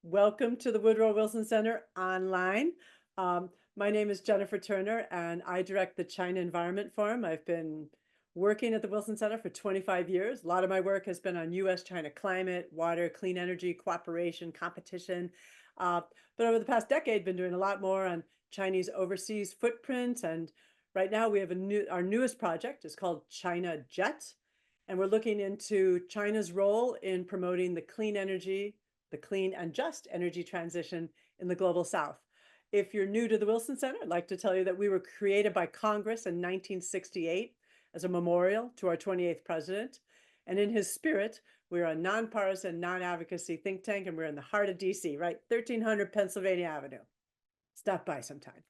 Welcome to the Woodrow Wilson Center online. My name is Jennifer Turner, and I direct the China Environment Forum. I've been working at the Wilson Center for 25 years. A lot of my work has been on US-China climate, water, clean energy, cooperation, competition. But over the past decade, been doing a lot more on Chinese overseas footprint. And right now we have our newest project is called China Jet. And we're looking into China's role in promoting the clean and just energy transition in the global south. If you're new to the Wilson Center, I'd like to tell you that we were created by Congress in 1968 as a memorial to our 28th president. And in his spirit, we're a nonpartisan, non-advocacy think tank, and we're in the heart of DC, right? 1300 Pennsylvania Avenue. Stop by sometime.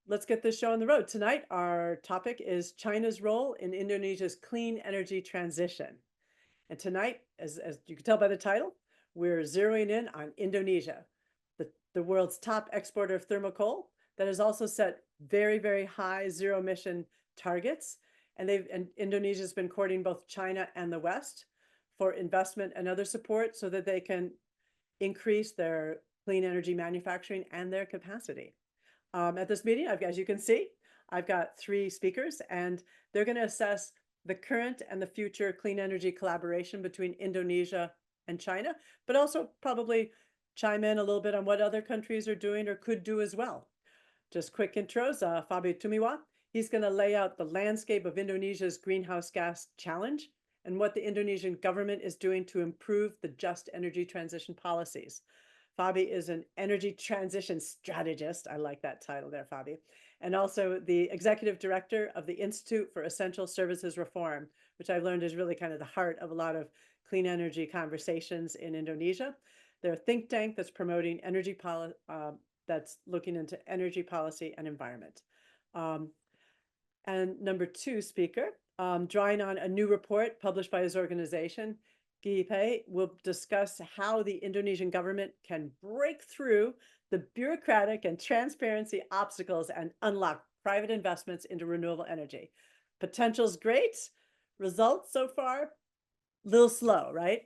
Let's get this show on the road. Tonight, our topic is China's role in Indonesia's clean energy transition. And tonight, as you can tell by the title, we're zeroing in on Indonesia, the world's top exporter of thermal coal that has also set very, very high zero emission targets. And Indonesia's been courting both China and the West for investment and other support so that they can increase their clean energy manufacturing and their capacity. At this meeting, as you can see, I've got 3 speakers, and they're going to assess the current and the future clean energy collaboration between Indonesia and China, but also probably chime in a little bit on what other countries are doing or could do as well. Just quick intros, Fabio Tumiwa, he's going to lay out the landscape of Indonesia's greenhouse gas challenge and what the Indonesian government is doing to improve the just energy transition policies. Fabi is an energy transition strategist. I like that title there, Fabi. And also the executive director of the Institute for Essential Services Reform, which I've learned is really kind of the heart of a lot of clean energy conversations in Indonesia. They're a think tank that's promoting energy policy, that's looking into energy policy and environment. And number 2 speaker, drawing on a new report published by his organization, Gipe will discuss how the Indonesian government can break through the bureaucratic and transparency obstacles and unlock private investments into renewable energy. Potential's great. Results so far, a little slow, right?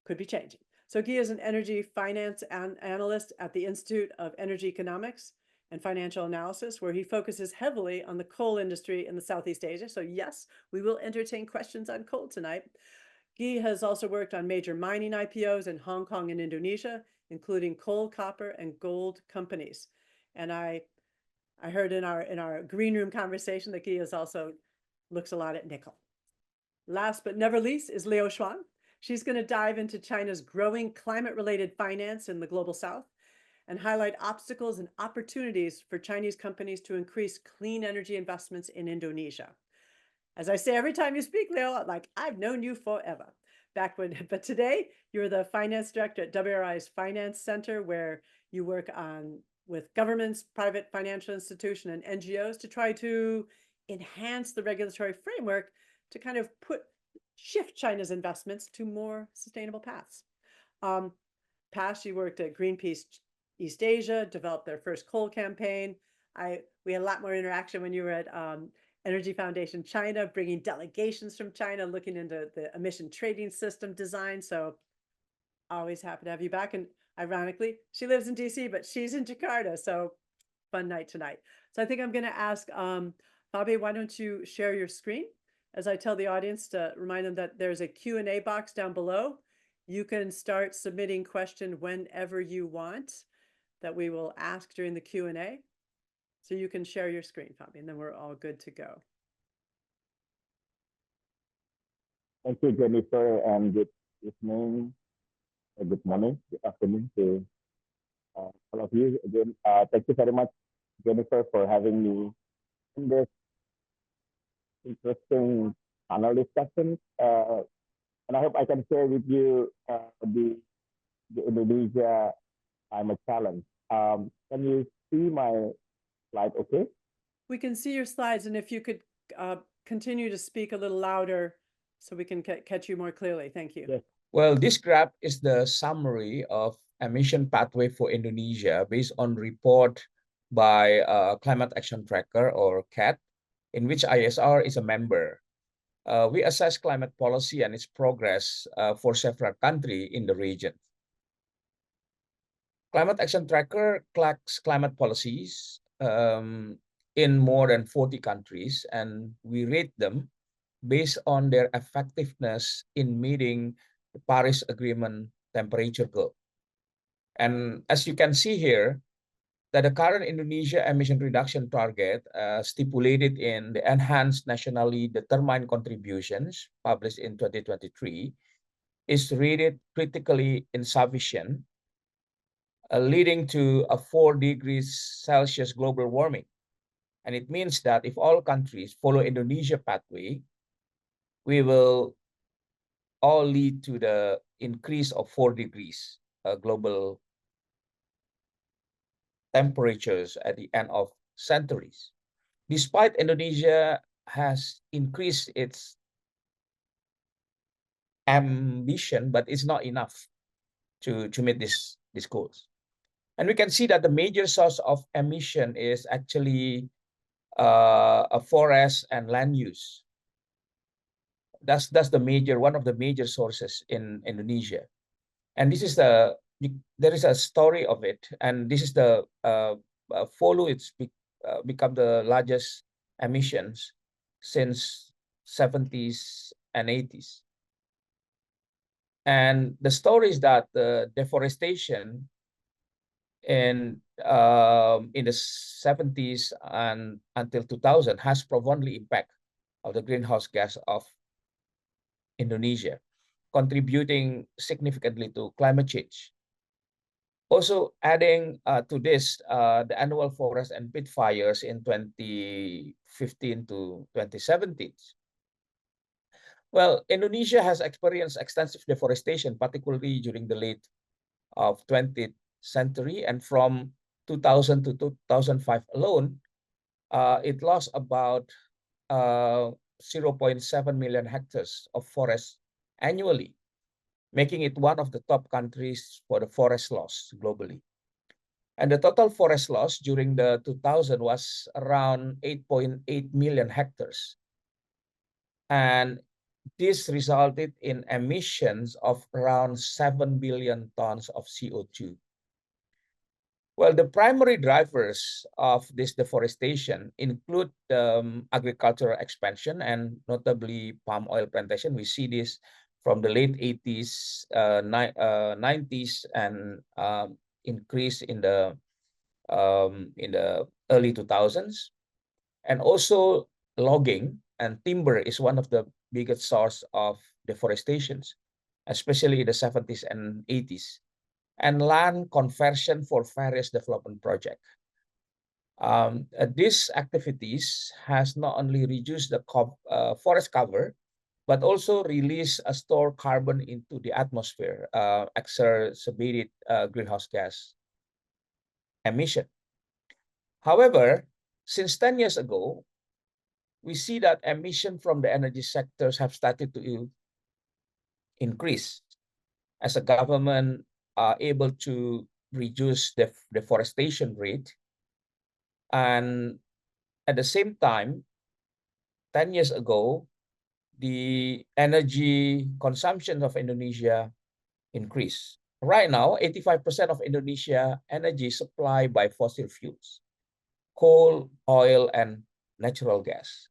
Could be changing. So Guy is an energy finance analyst at the Institute of Energy Economics and Financial Analysis, where he focuses heavily on the coal industry in the Southeast Asia. So yes, we will entertain questions on coal tonight. Guy has also worked on major mining IPOs in Hong Kong and Indonesia, including coal, copper, and gold companies. And I heard in our green room conversation that Guy also looks a lot at nickel. Last but never least is Liu Xuan. She's going to dive into China's growing climate-related finance in the global south and highlight obstacles and opportunities for Chinese companies to increase clean energy investments in Indonesia. As I say every time you speak, Leo, like I've known you forever. But today you're the finance director at WRI's Finance Center, where you work with governments, private financial institutions, and NGOs to try to enhance the regulatory framework to kind of shift China's investments to more sustainable paths. Past, you worked at Greenpeace East Asia, developed their first coal campaign. We had a lot more interaction when you were at Energy Foundation China, bringing delegations from China, looking into the emission trading system design. So always happy to have you back. And ironically, she lives in DC, but she's in Jakarta. So fun night tonight. So I think I'm going to ask Fabi, why don't you share your screen as I tell the audience to remind them that there's a Q&A box down below. You can start submitting questions whenever you want that we will ask during the Q&A. So you can share your screen, Fabi, and then we're all good to go. Thank you, Jennifer, and good evening, good morning, good afternoon to all of you. Again, thank you very much, Jennifer, for having me in this interesting panel discussion. And I hope I can share with you the Indonesia climate challenge. Can you see my slide okay? We can see your slides, and if you could continue to speak a little louder so we can catch you more clearly. Thank you. Yes. Well, this graph is the summary of emission pathway for Indonesia based on report by Climate Action Tracker, or CAT, in which ISR is a member. we assess climate policy and its progress for several countries in the region. Climate Action Tracker tracks climate policies in more than 40 countries, and we rate them based on their effectiveness in meeting the Paris Agreement temperature goal. And as you can see here, that the current Indonesia emission reduction target stipulated in the Enhanced Nationally Determined Contributions published in 2023 is rated critically insufficient, leading to a 4 degrees Celsius global warming. And it means that if all countries follow Indonesia pathway, we will all lead to the increase of 4 degrees global temperatures at the end of centuries. Despite Indonesia has increased its ambition, but it's not enough to meet these goals. And we can see that the major source of emission is actually a forest and land use. That's one of the major sources in Indonesia. And this is there is a story of it, and this is the it's become the largest emissions since 70s and 80s. And the story is that the deforestation in the 70s and until 2000 has profoundly impact of the greenhouse gas of Indonesia, contributing significantly to climate change. Also adding to this, the annual forest and pit fires in 2015 to 2017. Well, Indonesia has experienced extensive deforestation, particularly during the late of 20th century, and from 2000 to 2005 alone, it lost about 0.7 million hectares of forest annually, making it one of the top countries for the forest loss globally. And the total forest loss during the 2000 was around 8.8 million hectares. And this resulted in emissions of around 7 billion tons of CO2. Well, the primary drivers of this deforestation include agricultural expansion and notably palm oil plantation. We see this from the late 80s, 90s, and increase in the early 2000s. And also logging and timber is one of the biggest source of deforestation, especially in the 70s and 80s. And land conversion for various development projects. These activities has not only reduced the forest cover, but also release a stored carbon into the atmosphere, exacerbated greenhouse gas emission. However, since 10 years ago, we see that emission from the energy sectors have started to increase as a government are able to reduce the deforestation rate. And at the same time, 10 years ago, the energy consumption of Indonesia increased. Right now, 85% of Indonesia energy supplied by fossil fuels, coal, oil, and natural gas.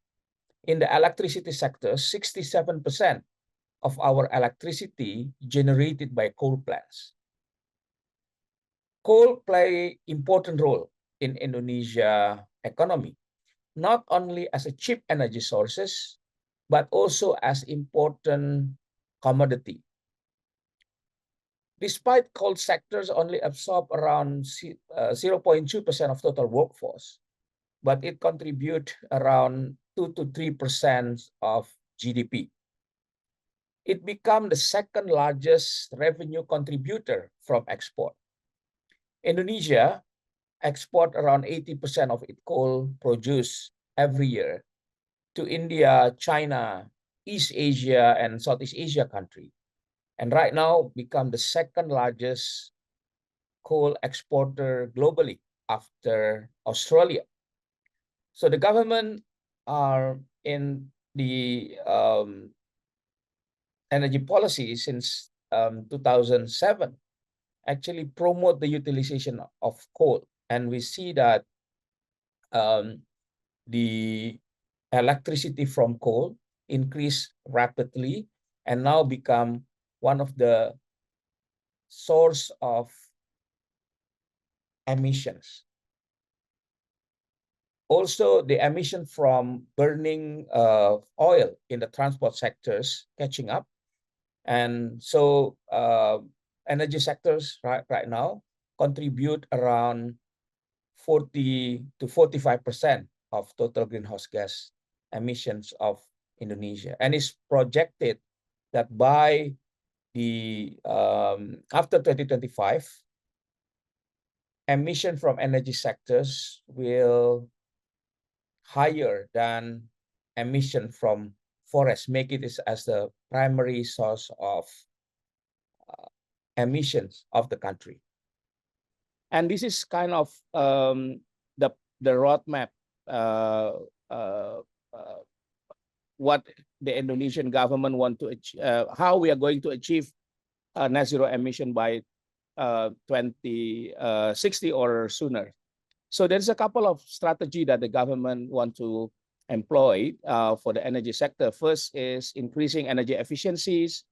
In the electricity sector, 67% of our electricity generated by coal plants. Coal play important role in Indonesia economy, not only as a cheap energy sources, but also as important commodity. Despite coal sectors only absorb around 0.2% of total workforce, but it contribute around 2 to 3% of GDP. It became the second largest revenue contributor from export. Indonesia export around 80% of its coal produced every year to India, China, East Asia, and Southeast Asia country. And right now become the second largest coal exporter globally after Australia. So the government are in the energy policy since 2007 actually promote the utilization of coal, and we see that the electricity from coal increased rapidly and now become one of the source of emissions. Also, the emission from burning oil in the transport sectors catching up. And so energy sectors right now contribute around 40 to 45% of total greenhouse gas emissions of Indonesia. And it's projected that by the after 2025, emission from energy sectors will higher than emission from forests, make it as the primary source of emissions of the country. And this is kind of the roadmap, what the Indonesian government want to achieve, how we are going to achieve net zero emission by 2060 or sooner. So there's a couple of strategy that the government want to employ for the energy sector. First is increasing energy efficiencies,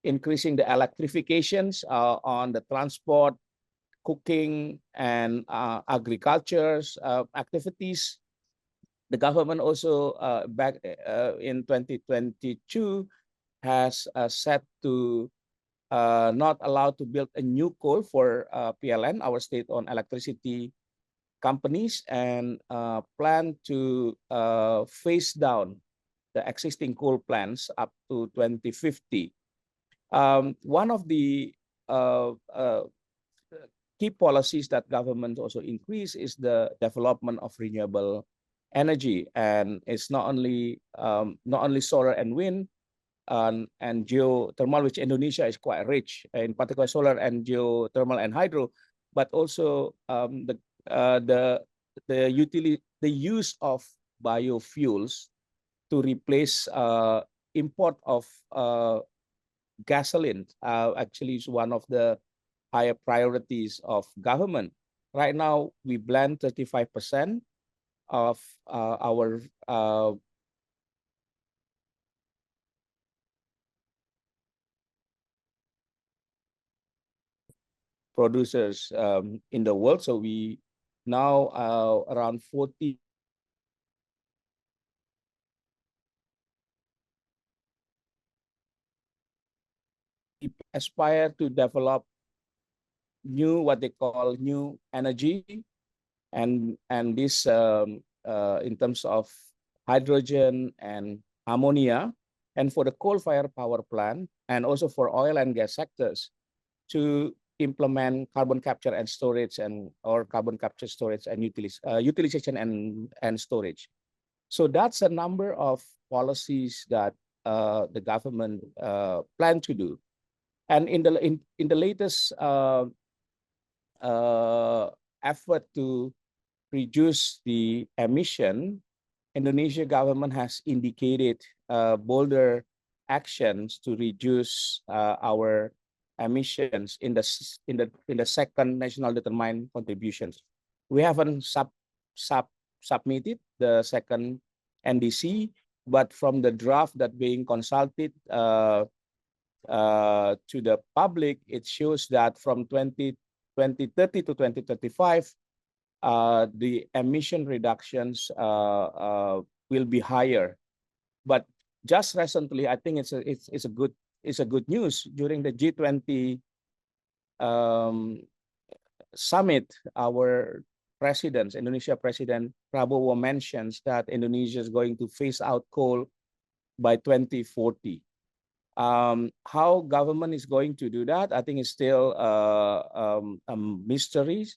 increasing the electrifications on the transport, cooking, and agriculture activities. The government also back in 2022 has set to not allowed to build a new coal for PLN, our state-owned electricity companies, and plan to phase down the existing coal plants up to 2050. One of the key policies that government also increase is the development of renewable energy, and it's not only solar and wind and geothermal, which Indonesia is quite rich, in particular solar and geothermal and hydro, but also the use of biofuels to replace import of gasoline actually is one of the higher priorities of government. Right now, we blend 35% of our producers in the world. So we now around 40 aspire to develop new, what they call new energy, and this in terms of hydrogen and ammonia, and for the coal-fired power plant, and also for oil and gas sectors to implement carbon capture and storage, or carbon capture, storage, and utilization and storage. So that's a number of policies that the government plan to do. And in the latest effort to reduce the emission, Indonesia government has indicated bolder actions to reduce our emissions in the second national determined contributions. We haven't submitted the second NDC, but from the draft that being consulted to the public, it shows that from 2030 to 2035, the emission reductions will be higher. But just recently, I think it's a good news during the G20 summit. Our president, Indonesia President Prabowo, mentions that Indonesia is going to phase out coal by 2040. How government is going to do that, I think it's still a mystery.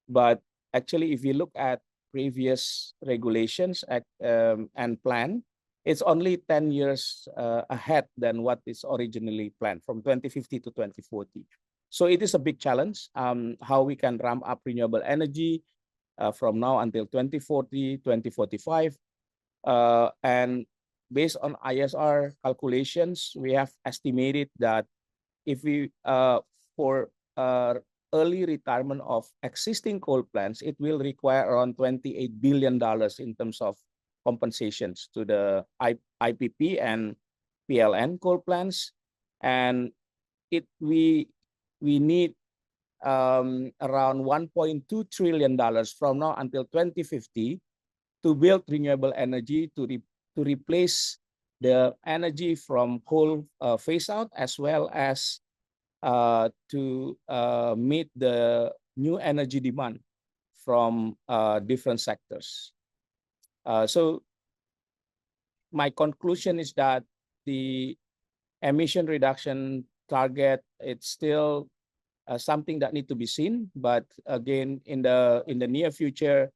But actually, if you look at previous regulations and plan, it's only 10 years ahead than what is originally planned, from 2050 to 2040. So it is a big challenge, how we can ramp up renewable energy from now until 2040, 2045. And based on ISR calculations, we have estimated that if we for early retirement of existing coal plants, it will require around $28 billion in terms of compensations to the IPP and PLN coal plants, and we need around $1.2 trillion from now until 2050 to build renewable energy to replace the energy from coal phase out, as well as to meet the new energy demand from different sectors. So my conclusion is that the emission reduction target, it's still something that need to be seen, but again, in the near future,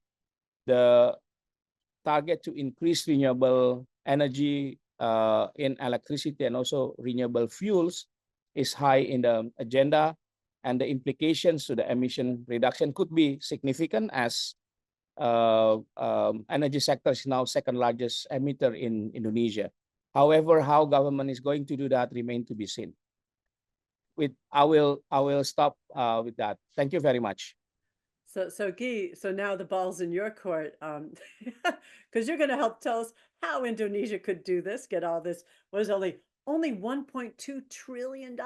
the target to increase renewable energy in electricity and also renewable fuels is high in the agenda, and the implications to the emission reduction could be significant, as energy sector is now second largest emitter in Indonesia. However, how government is going to do that remain to be seen. I will stop with that. Thank you very much. So Guy, so now the ball's in your court, because you're going to help tell us how Indonesia could do this, get all this. What is only $1.2 trillion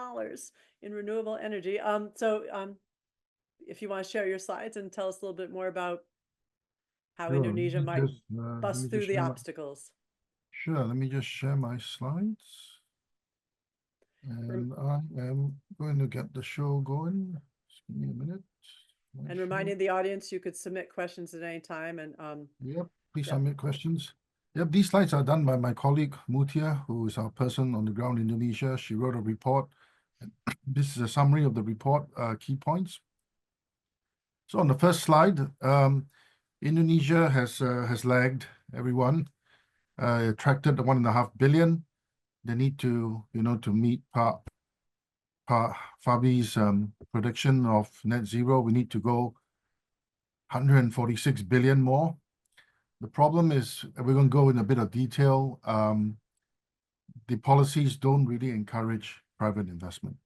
in renewable energy. If you want to share your slides and tell us a little bit more about how Sure, Indonesia might let me bust just through the share my- obstacles. Sure, let me just share my slides. And I am going to get the show going. Just give me a minute. My And show. reminding the audience, you could submit questions at any time. And Yep, please Yep. submit questions. Yep, these slides are done by my colleague Mutia, who is our person on the ground in Indonesia. She wrote a report. This is a summary of the report, key points. So on the first slide, Indonesia has lagged everyone. Attracted the 1.5 billion. They need to, to meet Fabi's prediction of net zero. We need to go 146 billion more. The problem is, we're going to go in a bit of detail. The policies don't really encourage private investment.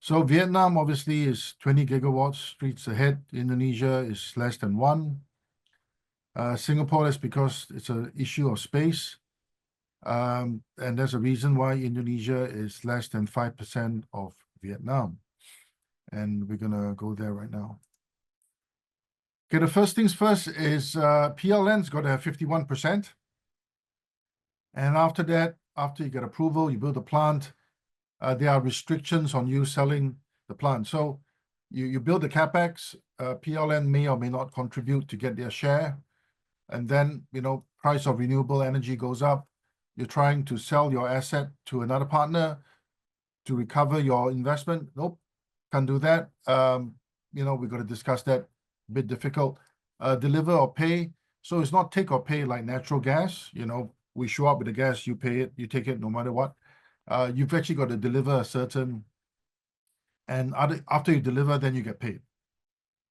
So Vietnam obviously is 20 gigawatts, streets ahead. Indonesia is less than 1. Singapore is because it's an issue of space. And there's a reason why Indonesia is less than 5% of Vietnam. And we're going to go there right now. Okay, the first things first is PLN's got to have 51%. And after that, after you get approval, you build a plant, there are restrictions on you selling the plant. So you build the CapEx, PLN may or may not contribute to get their share. And then, price of renewable energy goes up. You're trying to sell your asset to another partner to recover your investment. Nope, can't do that. We've got to discuss that. A bit difficult. Deliver or pay. So it's not take or pay like natural gas. We show up with the gas, you pay it, you take it no matter what. You've actually got to deliver a certain, and after you deliver, then you get paid.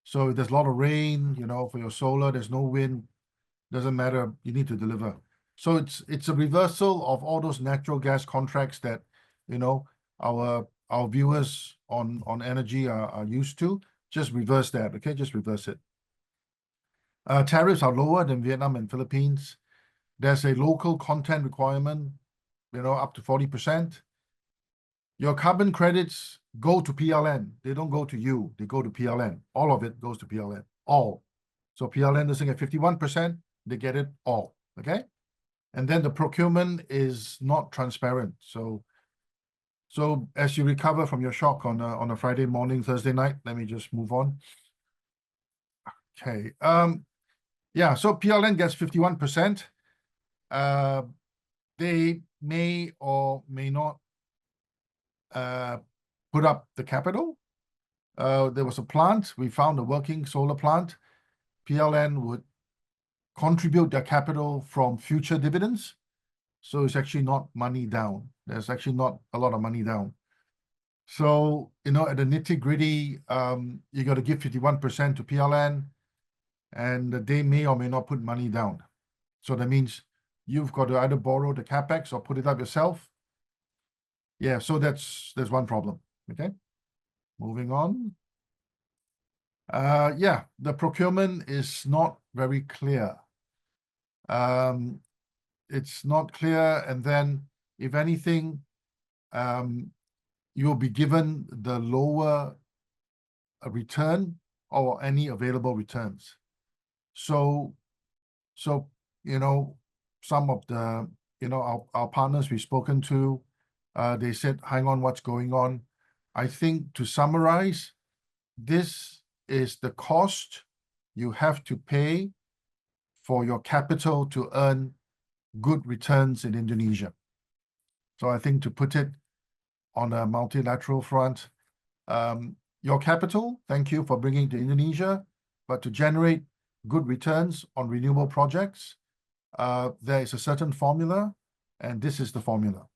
So if there's a lot of rain, for your solar, there's no wind, doesn't matter, you need to deliver. So it's a reversal of all those natural gas contracts that, our viewers on energy are used to. Just reverse that, okay? Just reverse it. Tariffs are lower than Vietnam and Philippines. There's a local content requirement, up to 40%. Your carbon credits go to PLN. They don't go to you. They go to PLN. All of it goes to PLN. All. So PLN doesn't get 51%. They get it all. Okay? And then the procurement is not transparent. So as you recover from your shock on a Friday morning, Thursday night, let me just move on. Okay. Yeah, so PLN gets 51%. They may or may not put up the capital. There was a plant. We found a working solar plant. PLN would contribute their capital from future dividends. So it's actually not money down. There's actually not a lot of money down. So, at the nitty-gritty, you got to give 51% to PLN, and they may or may not put money down. So that means you've got to either borrow the capex or put it up yourself. Yeah, so there's one problem. Okay, moving on. Yeah, the procurement is not very clear. It's not clear, and then if anything, you'll be given the lower return or any available returns. So you know, some of the our partners we've spoken to, they said, hang on, what's going on? I think to summarize, this is the cost you have to pay for your capital to earn good returns in Indonesia. So I think to put it on a multilateral front, your capital, thank you for bringing to Indonesia, but to generate good returns on renewable projects, there is a certain formula, and this is the formula.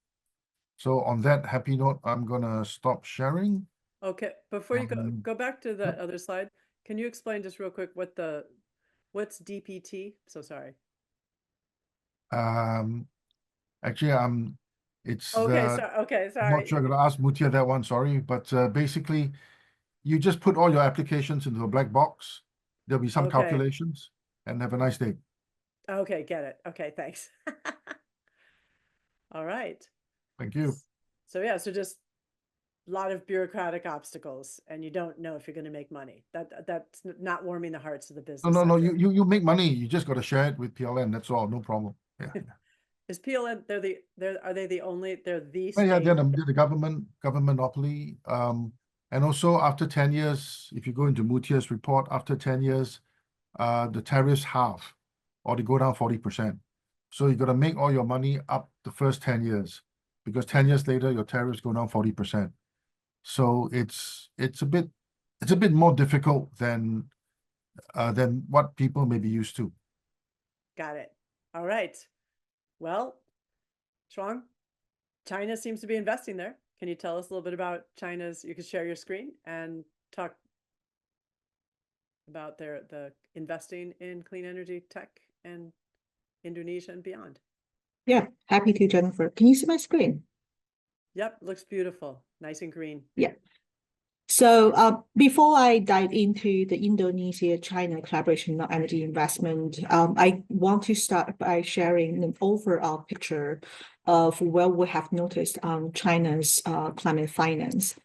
So on that happy note, I'm gonna stop sharing. Okay, before you Um, go back to the yep. other slide, can you explain just real quick what's DPT? So sorry. Actually, it's Okay, I'm sorry. not sure. I'm gonna ask Mutia that one. Sorry, but basically, you just put all your applications into a black box. There'll be some Okay. calculations, and have a nice day. Okay, get it. Okay, thanks. All right. Thank you. So yeah, so just a lot of bureaucratic obstacles, and you don't know if you're going to make money. That's not warming the hearts of the business No. sector. You make money. You just got to share it with PLN. That's all. No problem. Yeah. Is PLN? Are they the only? They're the Yeah, state. they're the government monopoly. And also after 10 years, if you go into Mutia's report, after 10 years, the tariffs halve, or they go down 40%. So you got to make all your money up the first 10 years, because 10 years later, your tariffs go down 40%. So it's a bit more difficult than what people may be used to. Got it. All right. Well, Chuang, China seems to be investing there. Can you tell us a little bit about China's? You can share your screen and talk about the investing in clean energy tech and Indonesia and beyond. Yeah, happy to, Jennifer. Can you see my screen? Yep, looks beautiful. Nice and green. Yeah. So before I dive into the Indonesia-China collaboration on energy investment, I want to start by sharing an overall picture of what we have noticed on China's climate finance.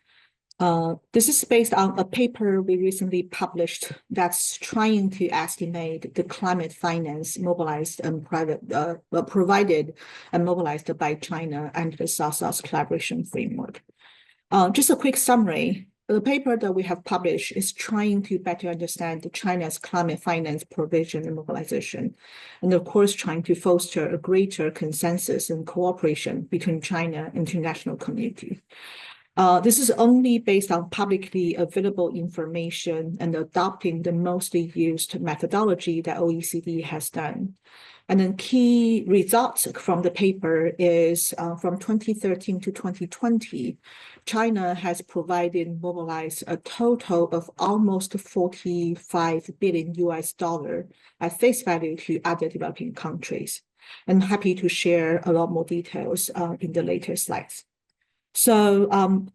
This is based on a paper we recently published that's trying to estimate the climate finance mobilized and provided and mobilized by China under the South-South collaboration framework. Just a quick summary. The paper that we have published is trying to better understand China's climate finance provision and mobilization, and of course, trying to foster a greater consensus and cooperation between China and international community. This is only based on publicly available information and adopting the mostly used methodology that OECD has done. And then key results from the paper is from 2013 to 2020, China has provided and mobilized a total of almost 45 billion US dollar at face value to other developing countries. I'm happy to share a lot more details in the later slides. So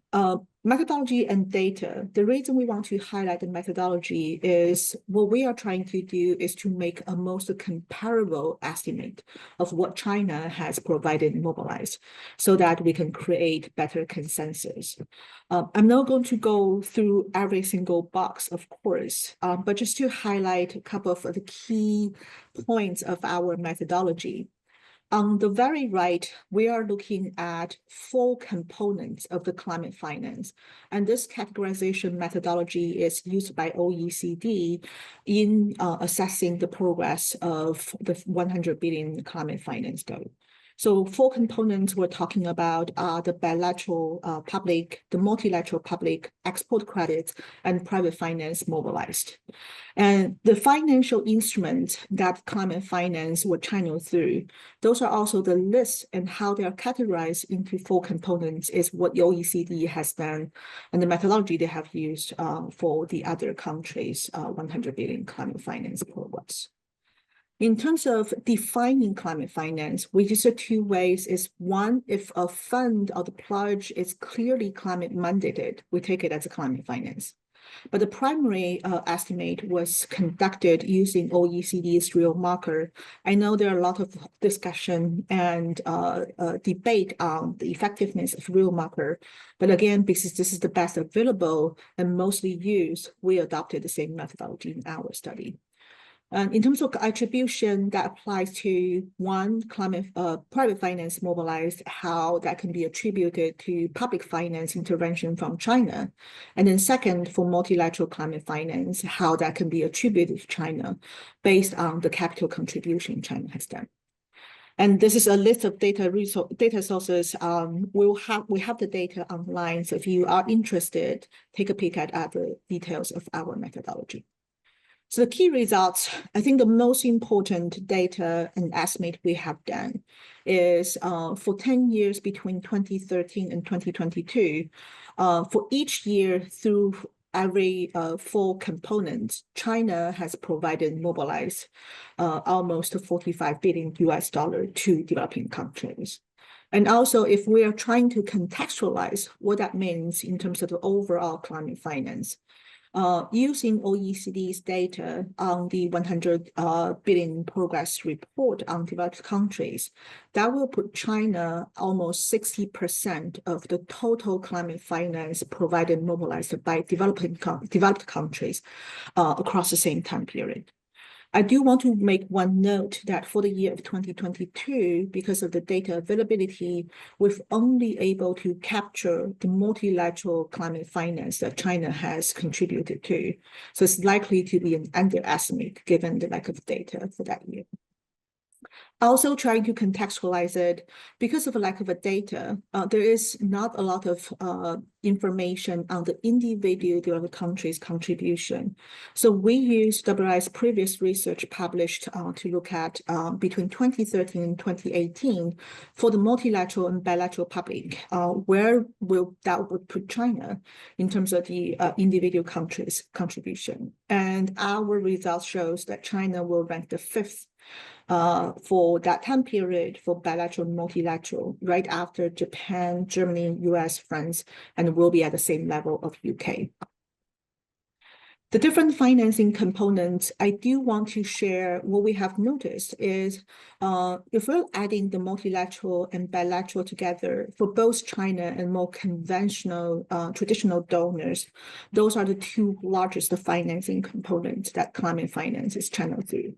methodology and data, the reason we want to highlight the methodology is what we are trying to do is to make a most comparable estimate of what China has provided and mobilized so that we can create better consensus. I'm not going to go through every single box, of course, but just to highlight a couple of the key points of our methodology. On the very right, we are looking at 4 components of the climate finance. And this categorization methodology is used by OECD in assessing the progress of the 100 billion climate finance goal. So 4 components we're talking about are the bilateral public, the multilateral public, export credits, and private finance mobilized. And the financial instruments that climate finance will channel through, those are also the lists and how they are categorized into 4 components is what the OECD has done and the methodology they have used for the other countries' 100 billion climate finance programs. In terms of defining climate finance, we use two ways. Is one, if a fund or the pledge is clearly climate mandated, we take it as a climate finance. But the primary estimate was conducted using OECD's real marker. I know there are a lot of discussion and debate on the effectiveness of real marker, but again, because this is the best available and mostly used, we adopted the same methodology in our study. In terms of attribution, that applies to one, private finance mobilized, how that can be attributed to public finance intervention from China. And then second, for multilateral climate finance, how that can be attributed to China based on the capital contribution China has done. And this is a list of data sources. We have the data online, so if you are interested, take a peek at the details of our methodology. So the key results, I think the most important data and estimate we have done is for 10 years between 2013 and 2022, for each year through every 4 components, China has mobilized almost $45 billion to developing countries. And also, if we are trying to contextualize what that means in terms of the overall climate finance, using OECD's data on the 100 billion progress report on developed countries, that will put China almost 60% of the total climate finance provided and mobilized by developed countries across the same time period. I do want to make one note that for the year of 2022, because of the data availability, we've only able to capture the multilateral climate finance that China has contributed to. So it's likely to be an underestimate given the lack of data for that year. Also trying to contextualize it, because of a lack of data, there is not a lot of information on the individual developed countries' contribution. So we use WI's previous research published to look at between 2013 and 2018 for the multilateral and bilateral public, where that would put China in terms of the individual countries' contribution. And our results shows that China will rank the 5th for that time period for bilateral and multilateral, right after Japan, Germany, US, France, and will be at the same level of UK. The different financing components, I do want to share what we have noticed is if we're adding the multilateral and bilateral together for both China and more conventional traditional donors, those are the 2 largest financing components that climate finance is channeled through.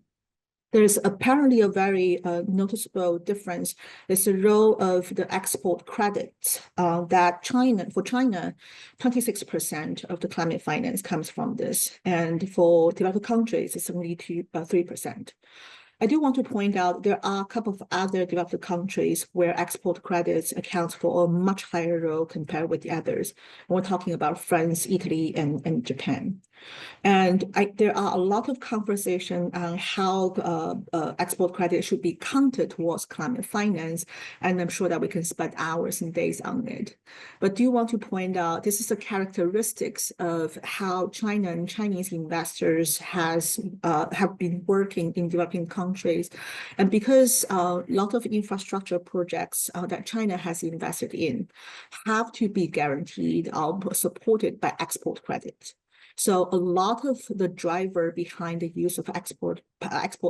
There's apparently a very noticeable difference. It's the role of the export credits that for China, 26% of the climate finance comes from this. And for developed countries, it's only 3%. I do want to point out there are a couple of other developed countries where export credits account for a much higher role compared with the others. And we're talking about France, Italy, and Japan. And there are a lot of conversation on how export credit should be counted towards climate finance, and I'm sure that we can spend hours and days on it. But do want to point out this is the characteristics of how China and Chinese investors have been working in developing countries, and because a lot of infrastructure projects that China has invested in have to be guaranteed or supported by export credits. So a lot of the driver behind the use of export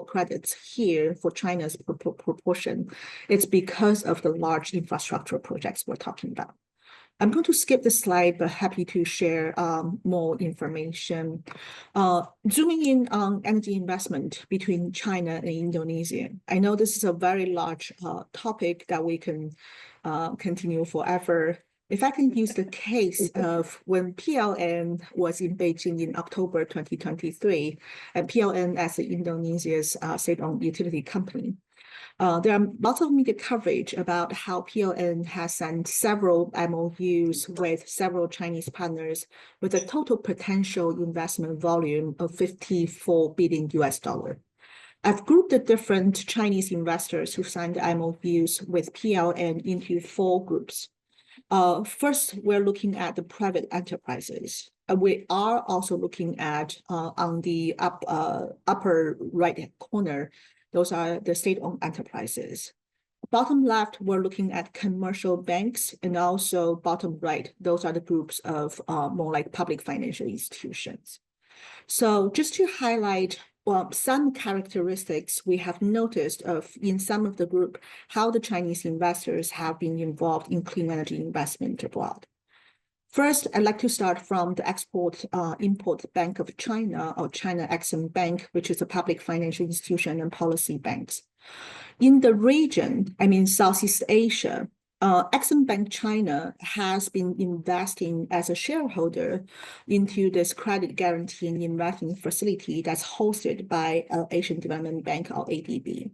credits here for China's proportion, it's because of the large infrastructure projects we're talking about. I'm going to skip the slide, but happy to share more information. Zooming in on energy investment between China and Indonesia. I know this is a very large topic that we can continue forever. If I can use the case of when PLN was in Beijing in October 2023, and PLN as Indonesia's state-owned utility company, there are lots of media coverage about how PLN has signed several MOUs with several Chinese partners with a total potential investment volume of $54 billion. I've grouped the different Chinese investors who signed MOUs with PLN into 4 groups. First, we're looking at the private enterprises. We are also looking at on the upper right corner Those are the state-owned enterprises. Bottom left, we're looking at commercial banks, and also bottom right, those are the groups of more like public financial institutions. So just to highlight some characteristics we have noticed in some of the group, how the Chinese investors have been involved in clean energy investment abroad. First, I'd like to start from the Export-Import Bank of China, or China Exim Bank, which is a public financial institution and policy banks. In the region, I mean Southeast Asia, Exim Bank China has been investing as a shareholder into this credit guarantee and investment facility that's hosted by Asian Development Bank, or ADB.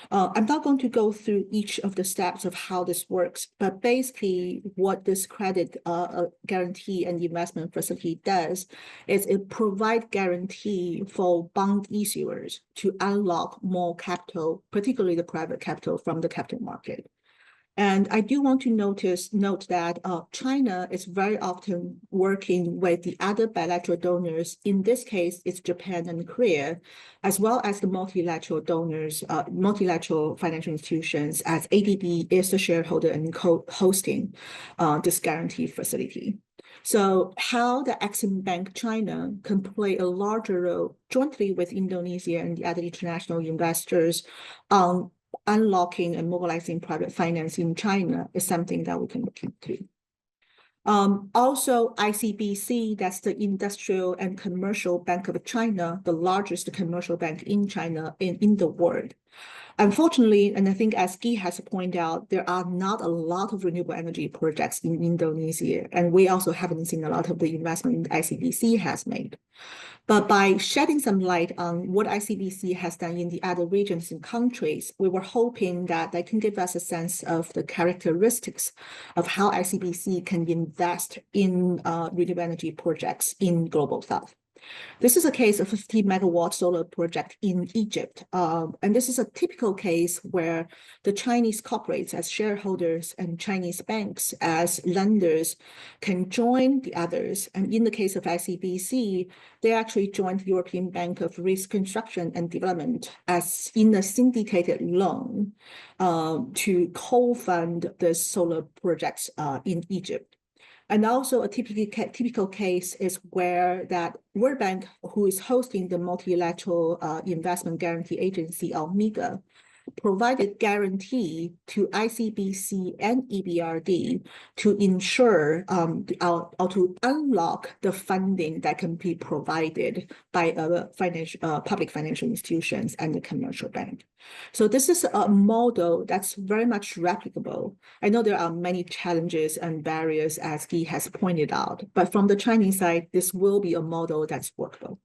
I'm not going to go through each of the steps of how this works, but basically what this credit guarantee and investment facility does is it provides guarantee for bond issuers to unlock more capital, particularly the private capital from the capital market. And I do want to note that China is very often working with the other bilateral donors. In this case, it's Japan and Korea, as well as the multilateral donors, multilateral financial institutions, as ADB is the shareholder and hosting this guarantee facility. So how the Exim Bank China can play a larger role jointly with Indonesia and the other international investors on unlocking and mobilizing private finance in China is something that we can look into. Also, ICBC, that's the Industrial and Commercial Bank of China, the largest commercial bank in China in the world. Unfortunately, and I think as Guy has pointed out, there are not a lot of renewable energy projects in Indonesia, and we also haven't seen a lot of the investment ICBC has made. But by shedding some light on what ICBC has done in the other regions and countries, we were hoping that they can give us a sense of the characteristics of how ICBC can invest in renewable energy projects in Global South. This is a case of a 50 megawatt solar project in Egypt. And this is a typical case where the Chinese corporates as shareholders and Chinese banks as lenders can join the others. And in the case of ICBC, they actually joined the European Bank of Reconstruction and Development as in a syndicated loan to co-fund the solar projects in Egypt. And also a typical case is where that World Bank, who is hosting the Multilateral Investment Guarantee Agency, or MIGA, provided guarantee to ICBC and EBRD to ensure or to unlock the funding that can be provided by public financial institutions and the commercial bank. So this is a model that's very much replicable. I know there are many challenges and barriers, as Guy has pointed out, but from the Chinese side, this will be a model that's workable.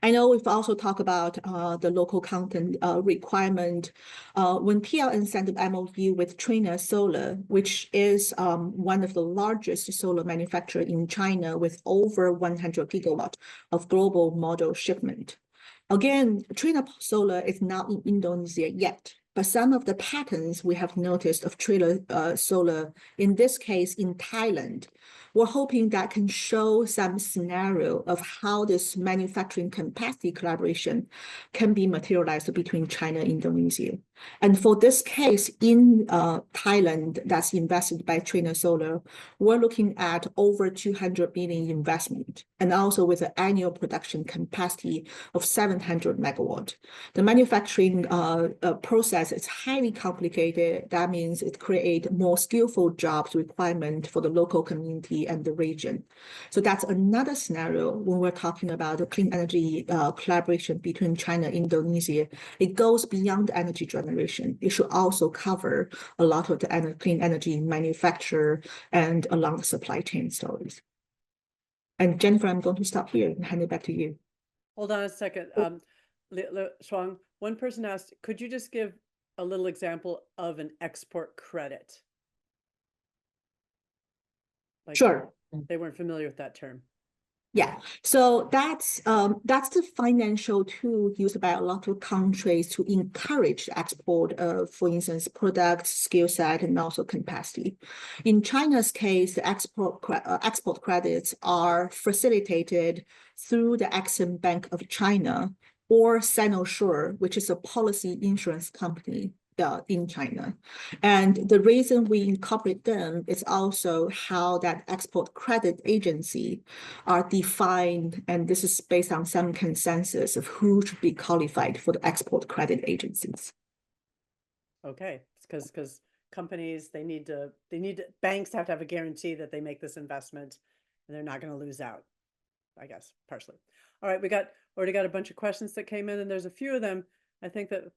I know we've also talked about the local content requirement. When PLN signed the MOU with Trina Solar, which is one of the largest solar manufacturers in China with over 100 gigawatt of global module shipment. Again, Trina Solar is not in Indonesia yet, but some of the patterns we have noticed of Trina Solar, in this case in Thailand, we're hoping that can show some scenario of how this manufacturing capacity collaboration can be materialized between China and Indonesia. And for this case in Thailand that's invested by Trina Solar, we're looking at over 200 billion investment, and also with an annual production capacity of 700 megawatt. The manufacturing process is highly complicated. That means it creates more skillful jobs requirement for the local community and the region. So that's another scenario when we're talking about the clean energy collaboration between China and Indonesia. It goes beyond energy generation. It should also cover a lot of the clean energy manufacture and along the supply chain stories. And Jennifer, I'm going to stop here and hand it back to you. Hold on a second. Shuang, one person asked, could you just give a little example of an export credit? Like, Sure. They weren't familiar with that term. Yeah, so that's the financial tool used by a lot of countries to encourage the export of, for instance, products, skill set, and also capacity. In China's case, the export credits are facilitated through the Exim Bank of China or Sinosure, which is a policy insurance company in China. And the reason we incorporate them is also how that export credit agency are defined, and this is based on some consensus of who should be qualified for the export credit agencies. Okay, because companies, banks have to have a guarantee that they make this investment and they're not going to lose out, I guess, partially. All right, already got a bunch of questions that came in, and there's a few of them. I think that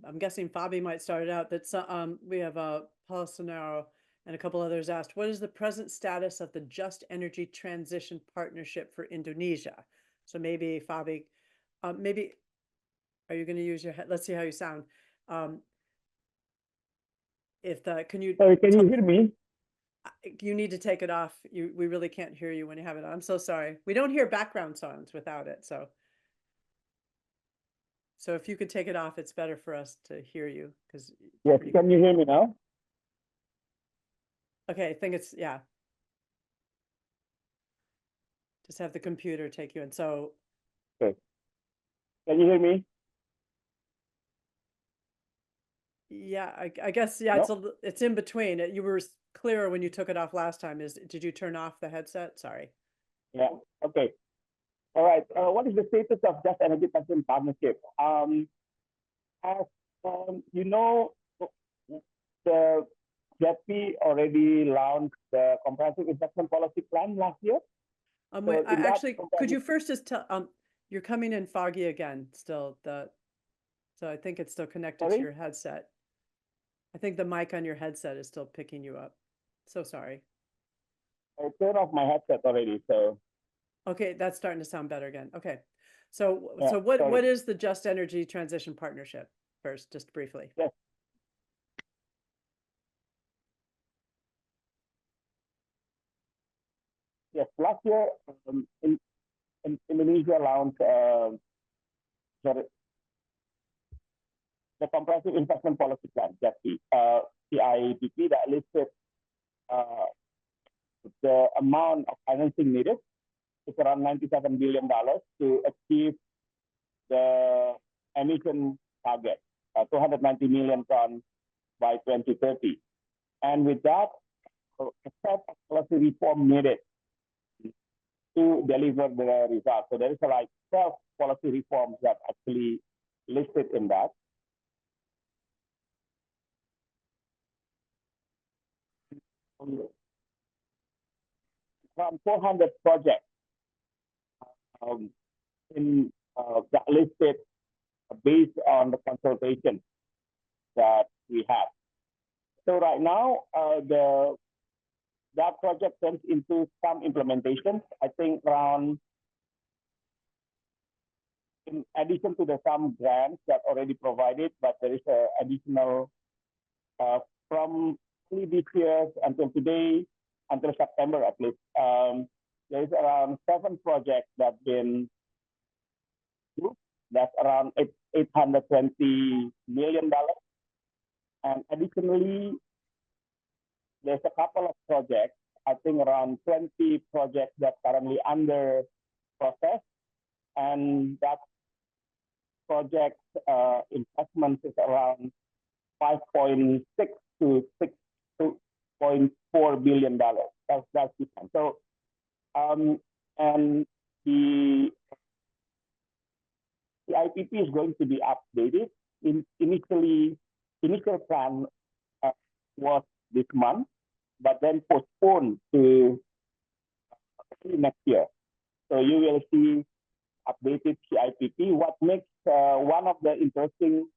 I'm guessing Fabi might start it out. That we have Paul Sonaro and a couple others asked, what is the present status of the Just Energy Transition Partnership for Indonesia? So maybe Fabi, maybe are you going to use your head? Let's see how you sound. Can you? Sorry, can you hear me? You need to take it off. We really can't hear you when you have it on. I'm so sorry. We don't hear background sounds without it. So if you could take it off, it's better for us to hear you. Yes, can you hear me now? Okay, I think yeah. Just have the computer take you in. So. Okay. Can you hear me? Yeah, I guess, yeah, No? it's in between. You were clearer when you took it off last time. Did you turn off the headset? Sorry. Yeah, okay. All right, what is the status of Just Energy Transition Partnership? As you know, the JETP already launched the Comprehensive Investment Policy Plan last year. Wait, in that actually, could you first just tell, you're coming in foggy again still, so I think it's still connected to Sorry? your headset. I think the mic on your headset is still picking you up. So sorry. I turned off my headset already, so. Okay, that's starting to sound better again. Okay. So Yeah, what sorry. is the Just Energy Transition Partnership first, just briefly? Yes. Yes, last year in Indonesia launched the Comprehensive Investment Policy Plan, JETP, CIPP, that listed the amount of financing needed. It's around $97 billion to achieve the emission target, 290 million tons by 2030. And with that, a set of policy reform needed to deliver the result. So there is like 12 policy reforms that actually listed in that. Around 400 projects that listed based on the consultation that we have. So right now, that project turns into some implementation. I think around, in addition to the some grants that already provided, but there is an additional from this year until today, until September at least. There is around 7 projects that have been approved. That's around $820 million. And additionally, there's a couple of projects, I think around 20 projects that are currently under process. And that project investment is around 5.6 to 6.4 billion dollars. That's different. So and the IPP is going to be updated. Initial plan was this month, but then postponed to next year. So you will see updated CIPP. What makes one of the interesting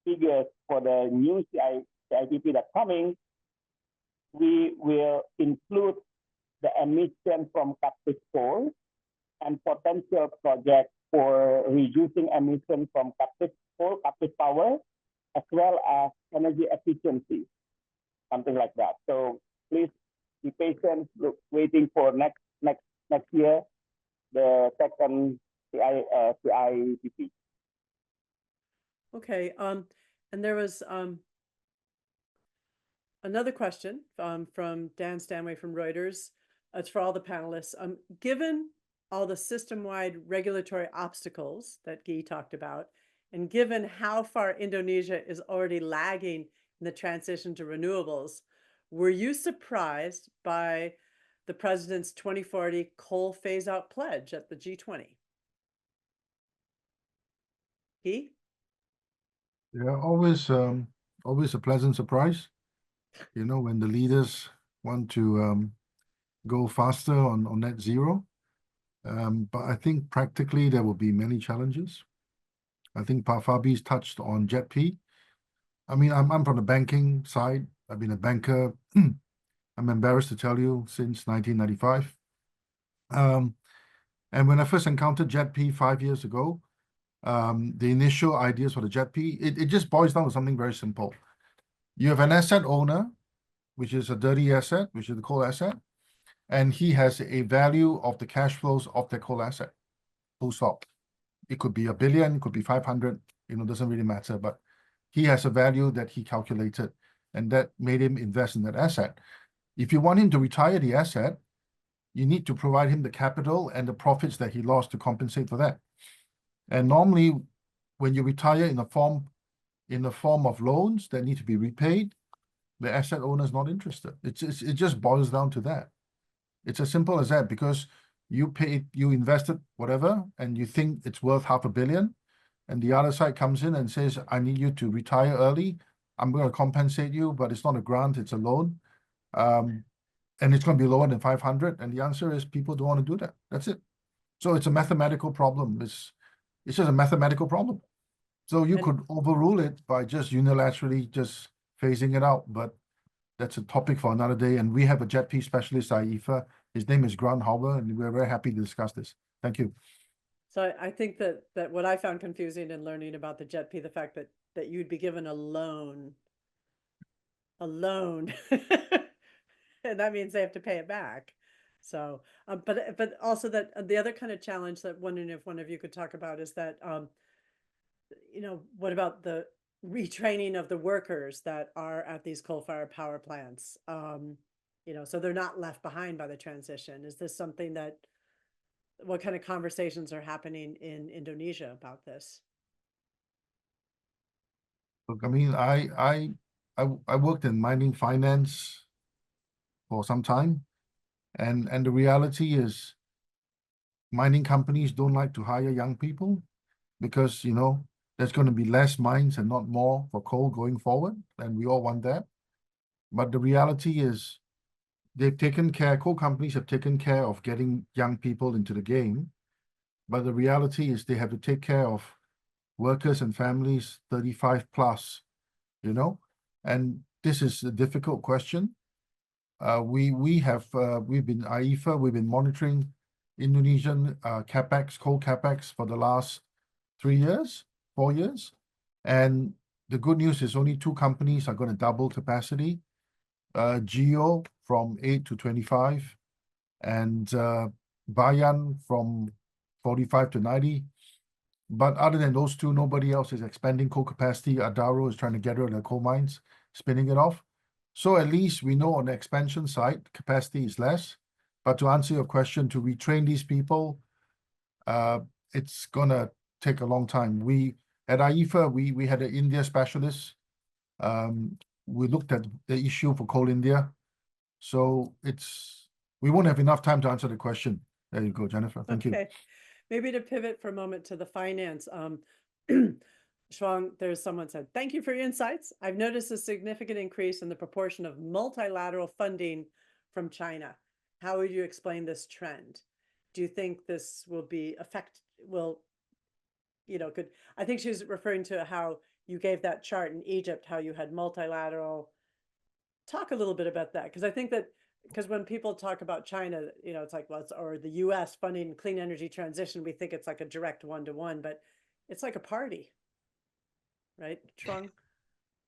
figures for the new CIPP that's coming, we will include the emission from captive coal and potential projects for reducing emission from captive coal, captive power, as well as energy efficiency, something like that. So please be patient, waiting for next year, the second CIPP. Okay, and there was another question from Dan Stanway from Reuters. It's for all the panelists. Given all the system-wide regulatory obstacles that Guy talked about, and given how far Indonesia is already lagging in the transition to renewables, were you surprised by the president's 2040 coal phase-out pledge at the G20? Guy? Yeah, always a pleasant surprise, you know, when the leaders want to go faster on net zero. But I think practically there will be many challenges. I think Fabi's touched on JETP. I mean, I'm from the banking side. I've been a banker, I'm embarrassed to tell you, since 1995. And when I first encountered JETP 5 years ago, the initial ideas for the JETP, it just boils down to something very simple. You have an asset owner, which is a dirty asset, which is the coal asset, and he has a value of the cash flows of the coal asset. Full stop. It could be 1 billion, it could be 500, you know, doesn't really matter, but he has a value that he calculated, and that made him invest in that asset. If you want him to retire the asset, you need to provide him the capital and the profits that he lost to compensate for that. And normally, when you retire in the form of loans that need to be repaid, the asset owner is not interested. It just boils down to that. It's as simple as that, because you invested whatever, and you think it's worth 500 million, and the other side comes in and says, I need you to retire early. I'm going to compensate you, but it's not a grant, it's a loan. And it's going to be lower than 500. And the answer is people don't want to do that. That's it. So it's a mathematical problem. It's just a mathematical problem. So you could overrule it by just unilaterally just phasing it out, but that's a topic for another day. And we have a JETP specialist, IEFA. His name is Grant Hauber, and we're very happy to discuss this. Thank you. So I think that what I found confusing in learning about the JETP, the fact that you'd be given a loan, and that means they have to pay it back. So, but also that the other kind of challenge that wondering if one of you could talk about is that, you know, what about the retraining of the workers that are at these coal-fired power plants? You know, so they're not left behind by the transition. Is this something that, what kind of conversations are happening in Indonesia about this? Look, I mean, I worked in mining finance for some time, and the reality is mining companies don't like to hire young people because, you know, there's going to be less mines and not more for coal going forward, and we all want that. But the reality is coal companies have taken care of getting young people into the game, but the reality is they have to take care of workers and families 35 plus, you know, and this is a difficult question. We've been IEFA, we've been monitoring Indonesian capex, coal capex for the last 4 years. And the good news is only 2 companies are going to double capacity. Geo from 8 to 25, and Bayan from 45 to 90. But other than those 2, nobody else is expanding coal capacity. Adaro is trying to get rid of the coal mines, spinning it off. So at least we know on the expansion side, capacity is less. But to answer your question, to retrain these people, it's gonna take a long time. At IEFA, we had an India specialist. We looked at the issue for Coal India. So we won't have enough time to answer the question. There you go, Jennifer. Thank you. Okay, maybe to pivot for a moment to the finance. Shuang, there's someone said, thank you for your insights. I've noticed a significant increase in the proportion of multilateral funding from China. How would you explain this trend? Do you think this will I think she's referring to how you gave that chart in Egypt, how you had multilateral. Talk a little bit about that, because I think that, because when people talk about China, you know, it's like, well, or the US funding clean energy transition, we think it's like a direct one-to-one, but it's like a party, right, Trung?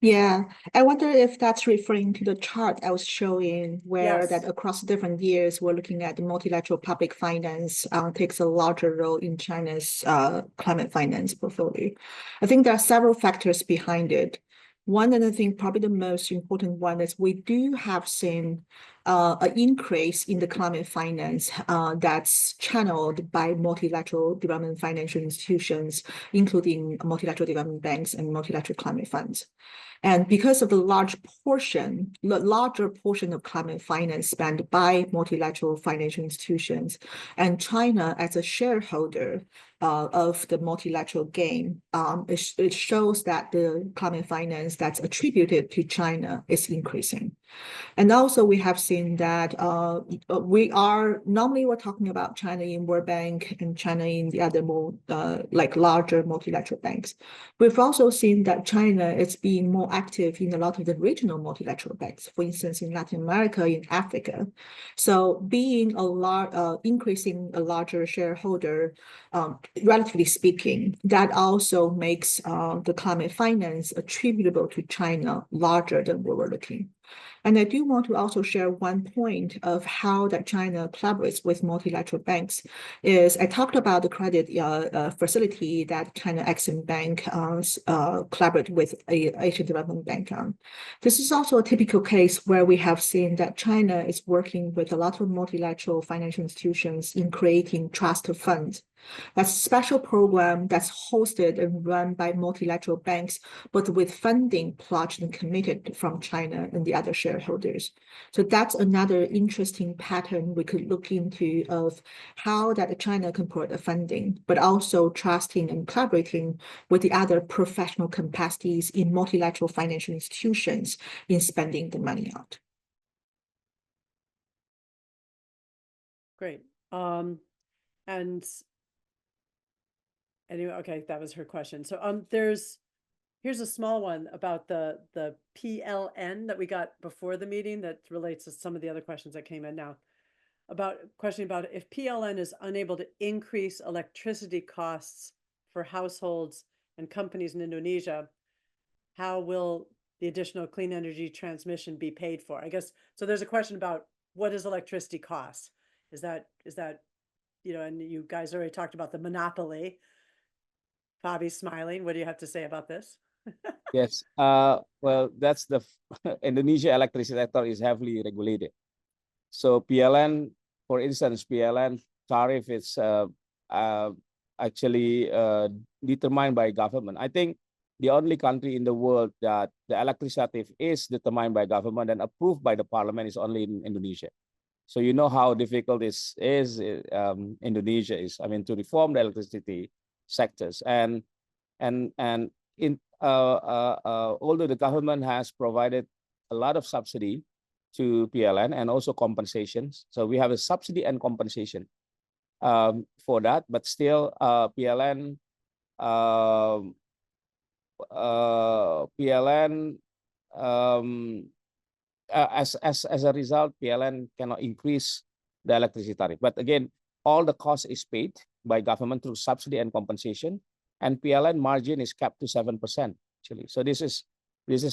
Yeah, I wonder if that's referring to the chart I was showing where that Yes. across different years, we're looking at the multilateral public finance takes a larger role in China's climate finance portfolio. I think there are several factors behind it. One, and I think probably the most important one, is we do have seen an increase in the climate finance that's channeled by multilateral development financial institutions, including multilateral development banks and multilateral climate funds. And because of the larger portion of climate finance spent by multilateral financial institutions, and China as a shareholder of the multilateral gain, it shows that the climate finance that's attributed to China is increasing. And also we have seen that normally we're talking about China in World Bank and China in the other more like larger multilateral banks. We've also seen that China is being more active in a lot of the regional multilateral banks, for instance, in Latin America, in Africa. So being increasing a larger shareholder, relatively speaking, that also makes the climate finance attributable to China larger than we were looking. And I do want to also share one point of how that China collaborates with multilateral banks. Is I talked about the credit facility that China Exim Bank collaborate with Asian Development Bank on. This is also a typical case where we have seen that China is working with a lot of multilateral financial institutions in creating trust funds. That's a special program that's hosted and run by multilateral banks, but with funding pledged and committed from China and the other shareholders. So that's another interesting pattern we could look into of how that China can provide the funding, but also trusting and collaborating with the other professional capacities in multilateral financial institutions in spending the money out. Great. And anyway, okay, that was her question. So here's a small one about the PLN that we got before the meeting that relates to some of the other questions that came in now. Question about if PLN is unable to increase electricity costs for households and companies in Indonesia, how will the additional clean energy transmission be paid for? I guess, so there's a question about what does electricity cost? Is that, and you guys already talked about the monopoly. Fabi's smiling. What do you have to say about this? Yes. Well, that's the Indonesia electricity sector is heavily regulated. So PLN, for instance, PLN tariff is actually determined by government. I think the only country in the world that the electricity tariff is determined by government and approved by the parliament is only in Indonesia. So you know how difficult this is. Indonesia is, to reform the electricity sectors, and although the government has provided a lot of subsidy to PLN and also compensations, so we have a subsidy and compensation for that, but still PLN as a result, PLN cannot increase the electricity tariff. But again, all the cost is paid by government through subsidy and compensation, and PLN margin is capped to 7% actually. So this is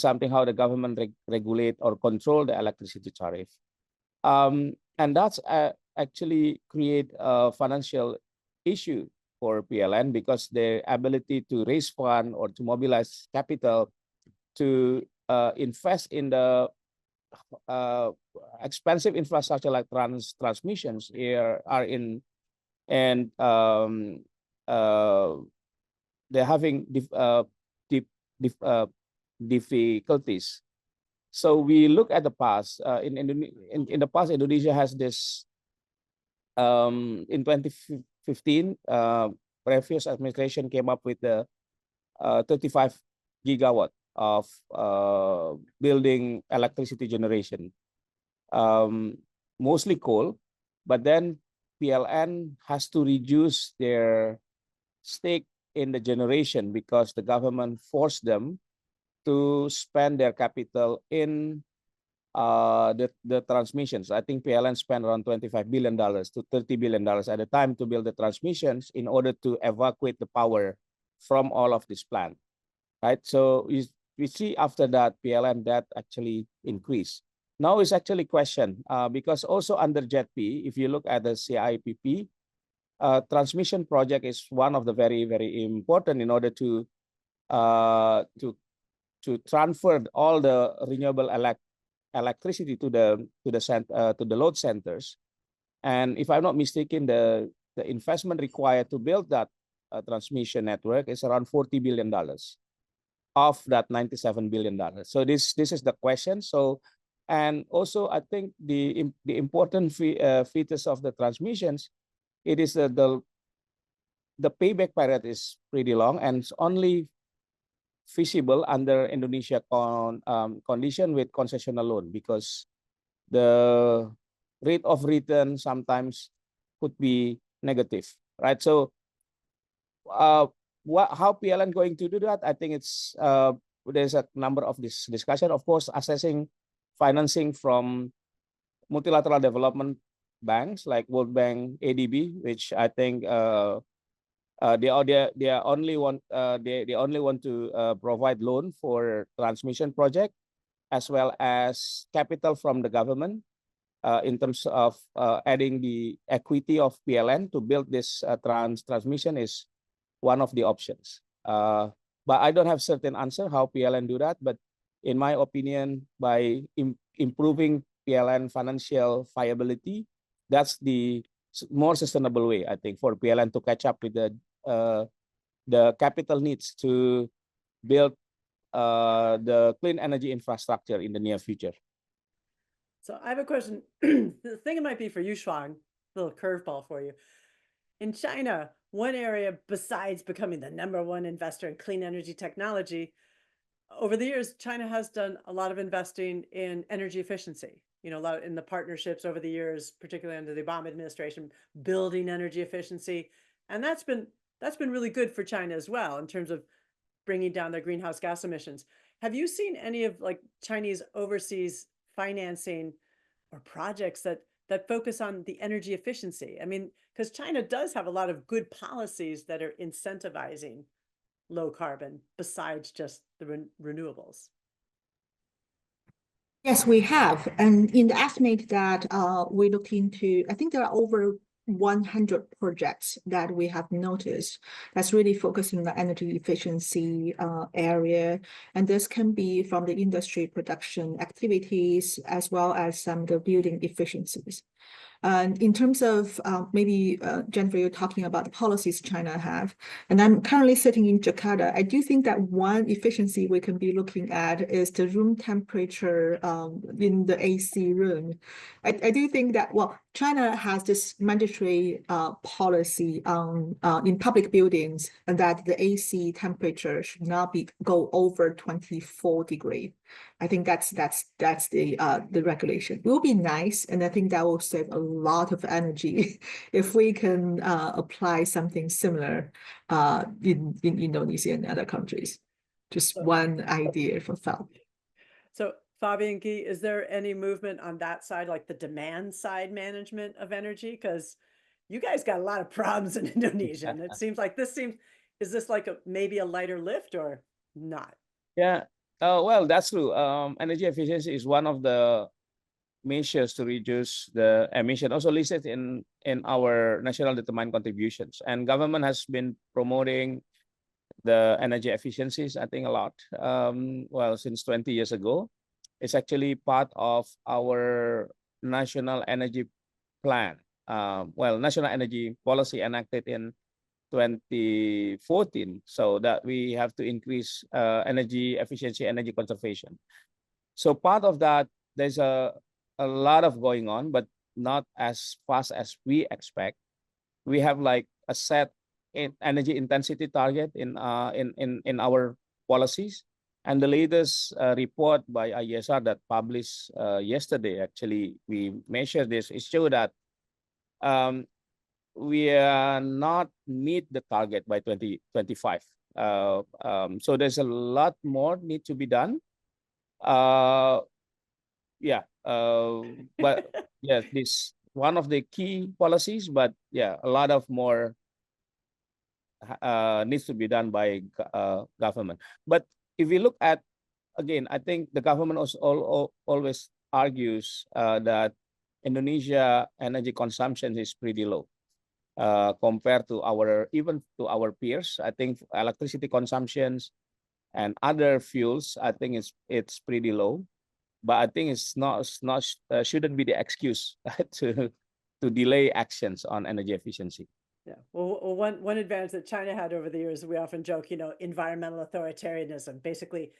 something how the government regulate or control the electricity tariff, and that's actually create a financial issue for PLN because their ability to raise fund or to mobilize capital to invest in the expensive infrastructure like transmissions here are in, and they're having difficulties. So we look at the past. In the past, Indonesia has this. In 2015, previous administration came up with the 35 gigawatt of building electricity generation, mostly coal, but then PLN has to reduce their stake in the generation because the government forced them to spend their capital in the transmissions. I think PLN spent around $25 billion to $30 billion at the time to build the transmissions in order to evacuate the power from all of this plant, right? So we see after that PLN debt actually increased. Now it's actually questioned because also under JETP, if you look at the CIPP, transmission project is one of the very, very important in order to transfer all the renewable electricity to the load centers. And if I'm not mistaken, the investment required to build that transmission network is around $40 billion of that $97 billion. So this is the question. So, and also I think the important features of the transmissions, it is the payback period is pretty long, and it's only feasible under Indonesia condition with concessional loan, because the rate of return sometimes could be negative, right? So how PLN going to do that? I think it's there's a number of this discussion, of course, assessing financing from multilateral development banks like World Bank, ADB, which I think they only want to provide loan for transmission project, as well as capital from the government in terms of adding the equity of PLN to build this transmission is one of the options. But I don't have certain answer how PLN do that. But in my opinion, by improving PLN financial viability, that's the more sustainable way, I think, for PLN to catch up with the capital needs to build the clean energy infrastructure in the near future. So I have a question. The thing it might be for you, Shuang, a little curveball for you. In China, one area besides becoming the #1 investor in clean energy technology, over the years, China has done a lot of investing in energy efficiency. You know, a lot in the partnerships over the years, particularly under the Obama administration, building energy efficiency, and that's been really good for China as well in terms of bringing down their greenhouse gas emissions. Have you seen any of like Chinese overseas financing or projects that focus on the energy efficiency? I mean, because China does have a lot of good policies that are incentivizing low carbon besides just the renewables. Yes, we have. And in the estimate that we looked into, I think there are over 100 projects that we have noticed that's really focusing on the energy efficiency area. And this can be from the industry production activities as well as some of the building efficiencies. In terms of maybe, Jennifer, you're talking about the policies China have, and I'm currently sitting in Jakarta. I do think that one efficiency we can be looking at is the room temperature in the AC room. I do think that, well, China has this mandatory policy in public buildings, and that the AC temperature should not go over 24 degrees. I think that's the regulation. It will be nice, and I think that will save a lot of energy if we can apply something similar in Indonesia and other countries. Just one idea for thought. So Fabian Guy, is there any movement on that side, like the demand side management of energy? Because you guys got a lot of problems in Indonesia, and it seems like is this like maybe a lighter lift or not? Yeah. Well, that's true. Energy efficiency is one of the measures to reduce the emission, also listed in our national determined contributions. And government has been promoting the energy efficiencies, I think, a lot. Well, since 20 years ago, it's actually part of our national energy plan. Well, national energy policy enacted in 2014, so that we have to increase energy efficiency, energy conservation. So part of that, there's a lot of going on, but not as fast as we expect. We have like a set energy intensity target in our policies, and the latest report by IESR that published yesterday, actually, we measured this. It showed that we are not meet the target by 2025. So there's a lot more need to be done. Yeah, but yes, this one of the key policies, but yeah, a lot of more needs to be done by government. But if we look at, again, I think the government also always argues that Indonesia energy consumption is pretty low. Compared to even to our peers. I think electricity consumptions and other fuels, I think it's pretty low. but I think shouldn't be the excuse to delay actions on energy efficiency. Yeah. Well, one advantage that China had over the years, we often joke, environmental authoritarianism, basically,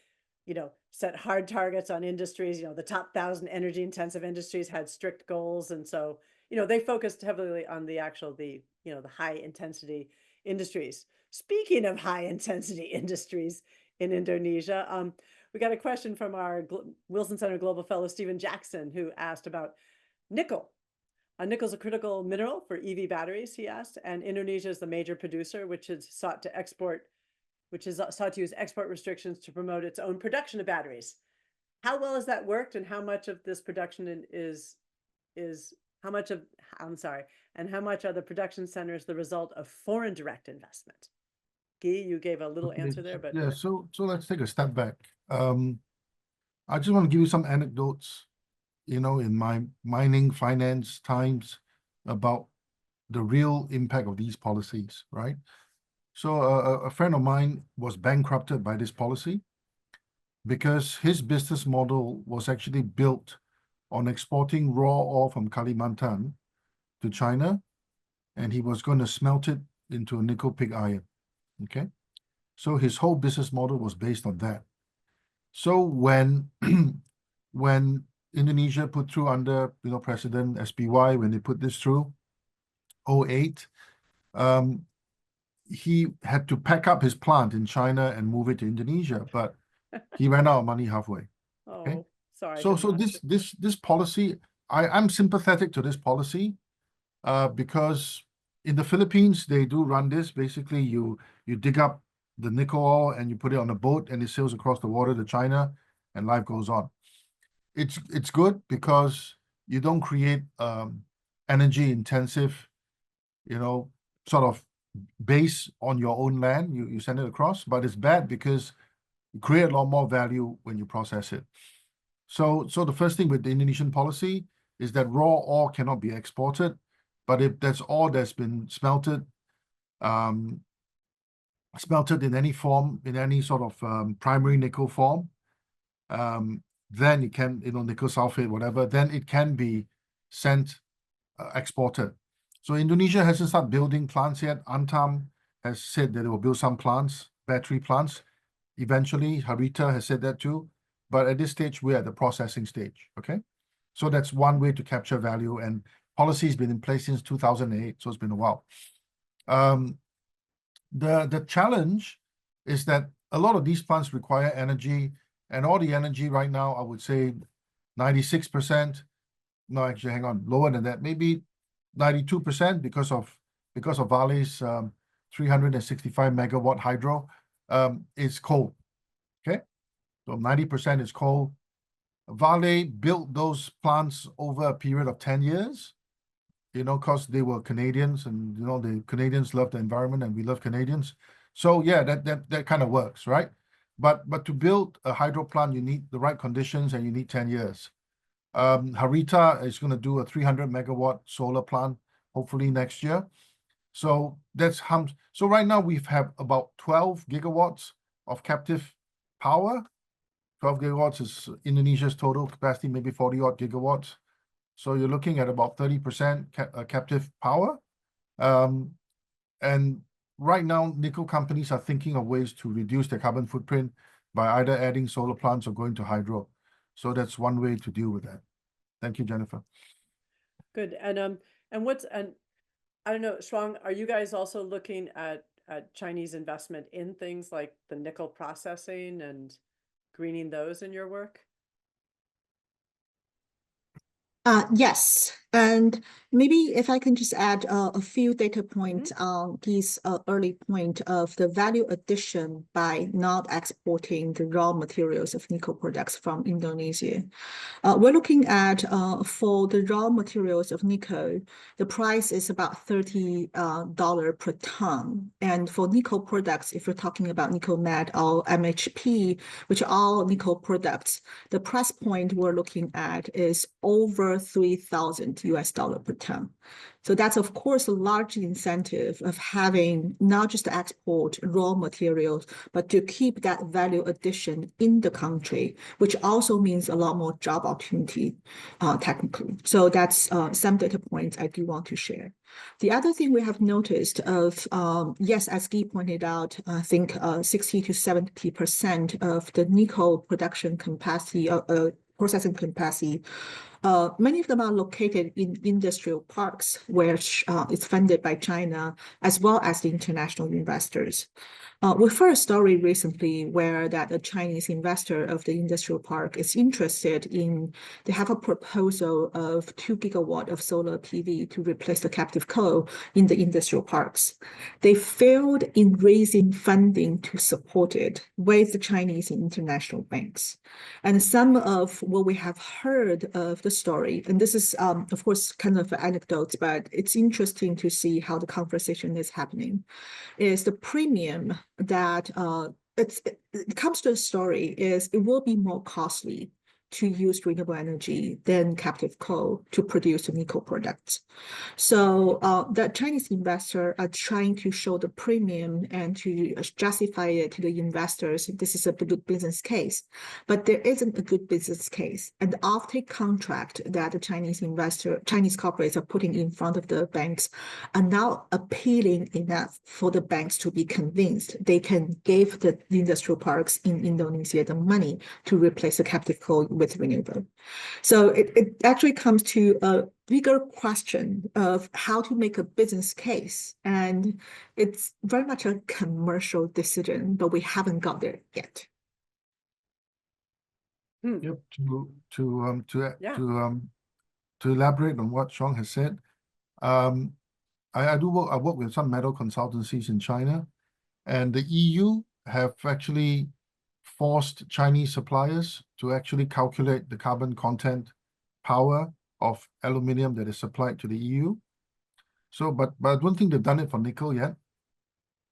set hard targets on industries. The top 1,000 energy intensive industries had strict goals. And so, they focused heavily on the high intensity industries. Speaking of high intensity industries in Indonesia, we got a question from our Wilson Center Global Fellow, Stephen Jackson, who asked about nickel. Nickel is a critical mineral for EV batteries, he asked, and Indonesia is the major producer, which is sought to use export restrictions to promote its own production of batteries. How well has that worked, and how much of this production how much of the production centers the result of foreign direct investment? Guy, you gave a little answer there, but yeah. So let's take a step back. I just want to give you some anecdotes, in my mining finance times about the real impact of these policies, right? So a friend of mine was bankrupted by this policy because his business model was actually built on exporting raw ore from Kalimantan to China, and he was going to smelt it into a nickel pig iron. Okay, so his whole business model was based on that. So when Indonesia put through under President SBY, when they put this through 2008, he had to pack up his plant in China and move it to Indonesia, but he ran out of money halfway. Okay? Oh, sorry. So this policy, I'm sympathetic to this policy, because in the Philippines they do run this. Basically, you dig up the nickel ore and you put it on a boat and it sails across the water to China, and life goes on. It's good because you don't create energy intensive, sort of base on your own land. You send it across, but it's bad because you create a lot more value when you process it. So the first thing with the Indonesian policy is that raw ore cannot be exported, but if that's ore that's been smelted in any form, in any sort of primary nickel form, then it can, nickel sulfate, whatever, then it can be sent, exported. So Indonesia hasn't started building plants yet. Antam has said that it will build some plants, battery plants. Eventually, Harita has said that too. But at this stage, we're at the processing stage, okay? So that's one way to capture value, and policy has been in place since 2008, so it's been a while. The challenge is that a lot of these plants require energy, and all the energy right now, I would say 96%, no, actually, hang on, lower than that, maybe 92% because of Vale's 365 megawatt hydro is coal. Okay, so 90% is coal. Vale built those plants over a period of 10 years, because they were Canadians, and the Canadians love the environment and we love Canadians. So yeah, that kind of works, right? But to build a hydro plant, you need the right conditions and you need 10 years. Harita is going to do a 300 megawatt solar plant, hopefully next year. So that's so right now we have about 12 gigawatts of captive power. 12 gigawatts is Indonesia's total capacity, maybe 40 odd gigawatts. So you're looking at about 30% captive power. And right now, nickel companies are thinking of ways to reduce their carbon footprint by either adding solar plants or going to hydro. So that's one way to deal with that. Thank you, Jennifer. Good. And I don't know, Shuang, are you guys also looking at Chinese investment in things like the nickel processing and greening those in your work? Yes, and maybe if I can just add a few data points on this early point of the value addition by not exporting the raw materials of nickel products from Indonesia. We're looking at for the raw materials of nickel, the price is about $30 per ton. And for nickel products, if we're talking about nickel matte or MHP, which are all nickel products, the price point we're looking at is over $3,000 per ton. So that's, of course, a large incentive of having not just export raw materials, but to keep that value addition in the country, which also means a lot more job opportunity, technically. So that's some data points I do want to share. The other thing we have noticed of, yes, as Guy pointed out, I think 60 to 70% of the nickel production capacity, processing capacity, many of them are located in industrial parks, which is funded by China, as well as the international investors. We heard a story recently where that a Chinese investor of the industrial park is interested in, they have a proposal of 2 gigawatt of solar PV to replace the captive coal in the industrial parks. They failed in raising funding to support it with the Chinese and international banks. And some of what we have heard of the story, and this is, of course, kind of anecdotes, but it's interesting to see how the conversation is happening, is the premium that it comes to the story is it will be more costly to use renewable energy than captive coal to produce the nickel products. So the Chinese investors are trying to show the premium and to justify it to the investors. This is a good business case, but there isn't a good business case. And the offtake contract that the Chinese corporates are putting in front of the banks are now appealing enough for the banks to be convinced they can give the industrial parks in Indonesia the money to replace the captive coal with renewable. So it actually comes to a bigger question of how to make a business case. And it's very much a commercial decision, but we haven't got there yet. Yep. To Yeah. to elaborate on what Sean has said, I work with some metal consultancies in China, and the EU have actually forced Chinese suppliers to actually calculate the carbon content power of aluminium that is supplied to the EU. So, but I don't think they've done it for nickel yet.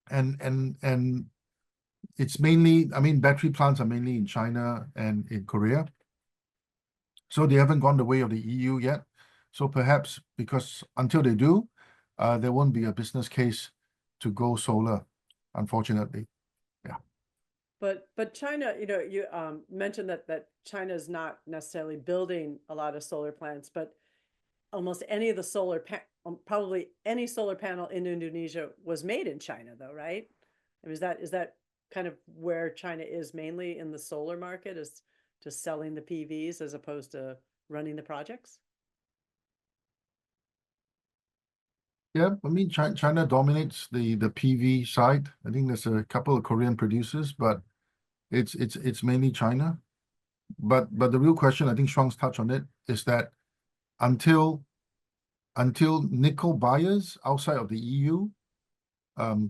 And it's mainly, I mean, battery plants are mainly in China and in Korea. So they haven't gone the way of the EU yet. So perhaps because until they do, there won't be a business case to go solar, unfortunately. But China, you mentioned that China is not necessarily building a lot of solar plants, but almost any of the probably any solar panel in Indonesia was made in China, though, right? I mean, is that kind of where China is mainly in the solar market, is just selling the PVs as opposed to running the projects? Yeah, I mean, China dominates the PV side. I think there's a couple of Korean producers, but it's mainly China. But the real question, I think Shuang's touched on it, is that until nickel buyers outside of the EU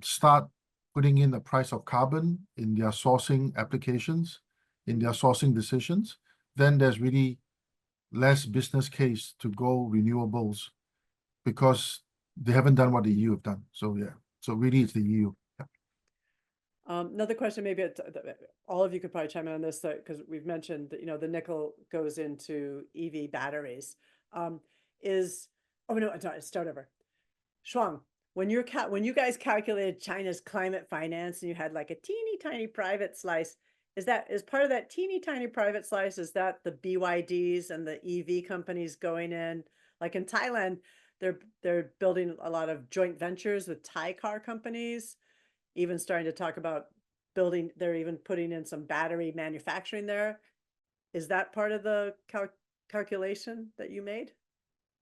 start putting in the price of carbon in their sourcing applications, in their sourcing decisions, then there's really less business case to go renewables, because they haven't done what the EU have done. So yeah, so really it's the EU. Another question, maybe all of you could probably chime in on this, because we've mentioned that the nickel goes into EV batteries. Oh no, start over. Shuang, when you guys calculated China's climate finance and you had like a teeny tiny private slice, is part of that teeny tiny private slice, is that the BYDs and the EV companies going in? Like in Thailand, they're building a lot of joint ventures with Thai car companies, even starting to talk about they're even putting in some battery manufacturing there. Is that part of the calculation that you made?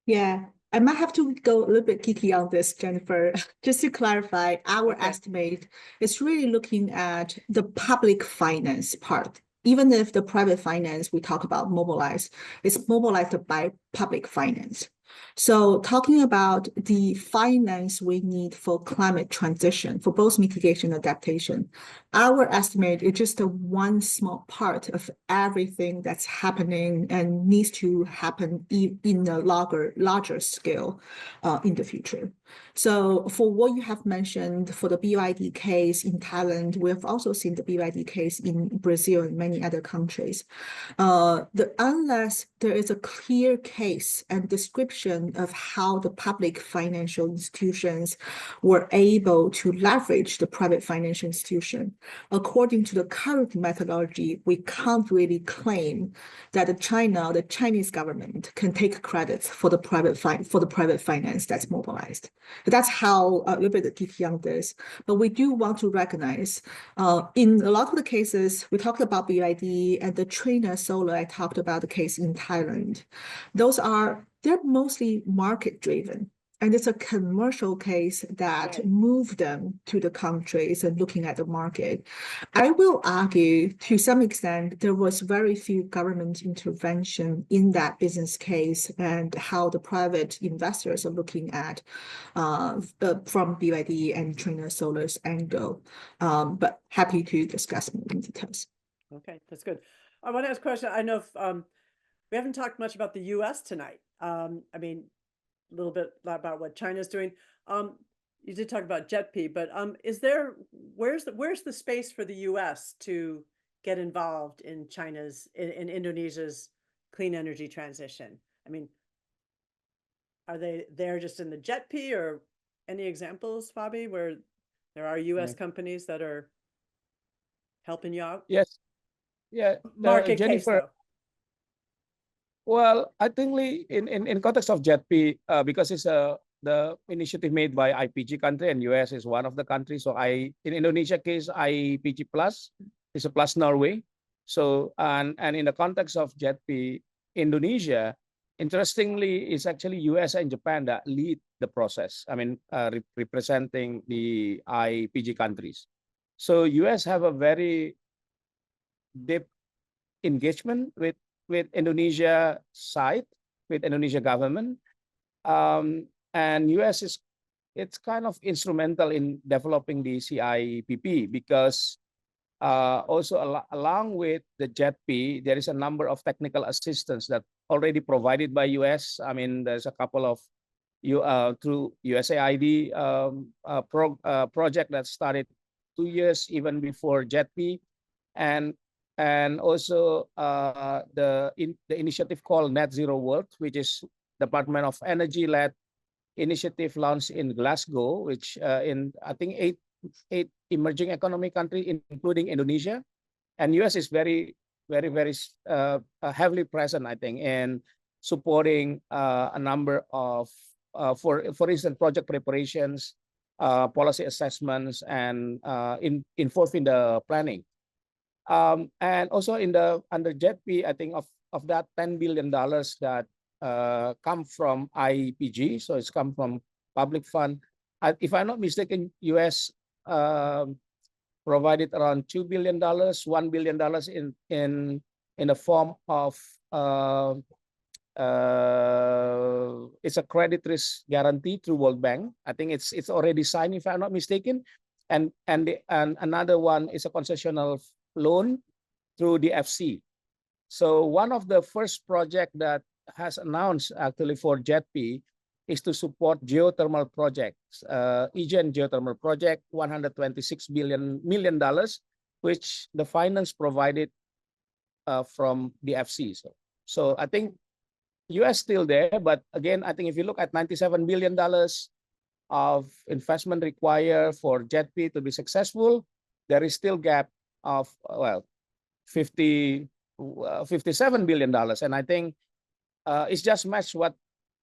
Yeah, I might have to go a little bit geeky on this, Jennifer. Just to clarify, our Okay. estimate is really looking at the public finance part. Even if the private finance we talk about mobilized, it's mobilized by public finance. So talking about the finance we need for climate transition, for both mitigation and adaptation, our estimate is just a one small part of everything that's happening and needs to happen in a larger scale in the future. So for what you have mentioned, for the BYD case in Thailand, we have also seen the BYD case in Brazil and many other countries. Unless there is a clear case and description of how the public financial institutions were able to leverage the private financial institution, according to the current methodology, we can't really claim that the Chinese government can take credits for the private finance that's mobilized. That's how a little bit the TPM does. But we do want to recognize in a lot of the cases, we talked about BYD and the Trina Solar, I talked about the case in Thailand. They're mostly market driven. And it's a commercial case that moved them to the countries and looking at the market. I will argue to some extent there was very few government intervention in that business case and how the private investors are looking at from BYD and Trina Solar's angle. But happy to discuss more in details. Okay, that's good. I want to ask a question. I know we haven't talked much about the US tonight. I mean, a little bit about what China's doing. You did talk about JETP, but where's the space for the US to get involved in in Indonesia's clean energy transition? I mean, are they there just in the JETP, or any examples, Fabi, where there are US companies that are helping you out? Yes. Yeah. Market case, Jennifer. though. Well, I think in context of JETP, because it's the initiative made by IPG country and US is one of the countries. So in Indonesia case, IPG Plus is a plus Norway. So and in the context of JETP, Indonesia, interestingly, is actually US and Japan that lead the process. I mean, representing the IPG countries. So US have a very deep engagement with Indonesia side, with Indonesia government, and US it's kind of instrumental in developing the CIPP because also along with the JETP, there is a number of technical assistance that already provided by US. I mean, there's a couple of through USAID project that started 2 years even before JETP, and also the initiative called Net Zero World, which is Department of Energy-led initiative launched in Glasgow, which in I think eight emerging economy countries, including Indonesia, and US is very heavily present, I think, in supporting a number of for instance project preparations, policy assessments, and involved in the planning. And also under JETP, I think of that $10 billion that come from IPG, so it's come from public fund. If I'm not mistaken, US provided around $2 billion, $1 billion in the form of it's a credit risk guarantee through World Bank. I think it's already signed, if I'm not mistaken, and another one is a concessional loan through the FC. So one of the first project that has announced actually for JETP is to support geothermal projects, EGEN geothermal project, $126 million, which the finance provided from the FC. So I think US still there, but again, I think if you look at $97 billion of investment required for JETP to be successful, there is still gap of $57 billion, and I think it's just matched what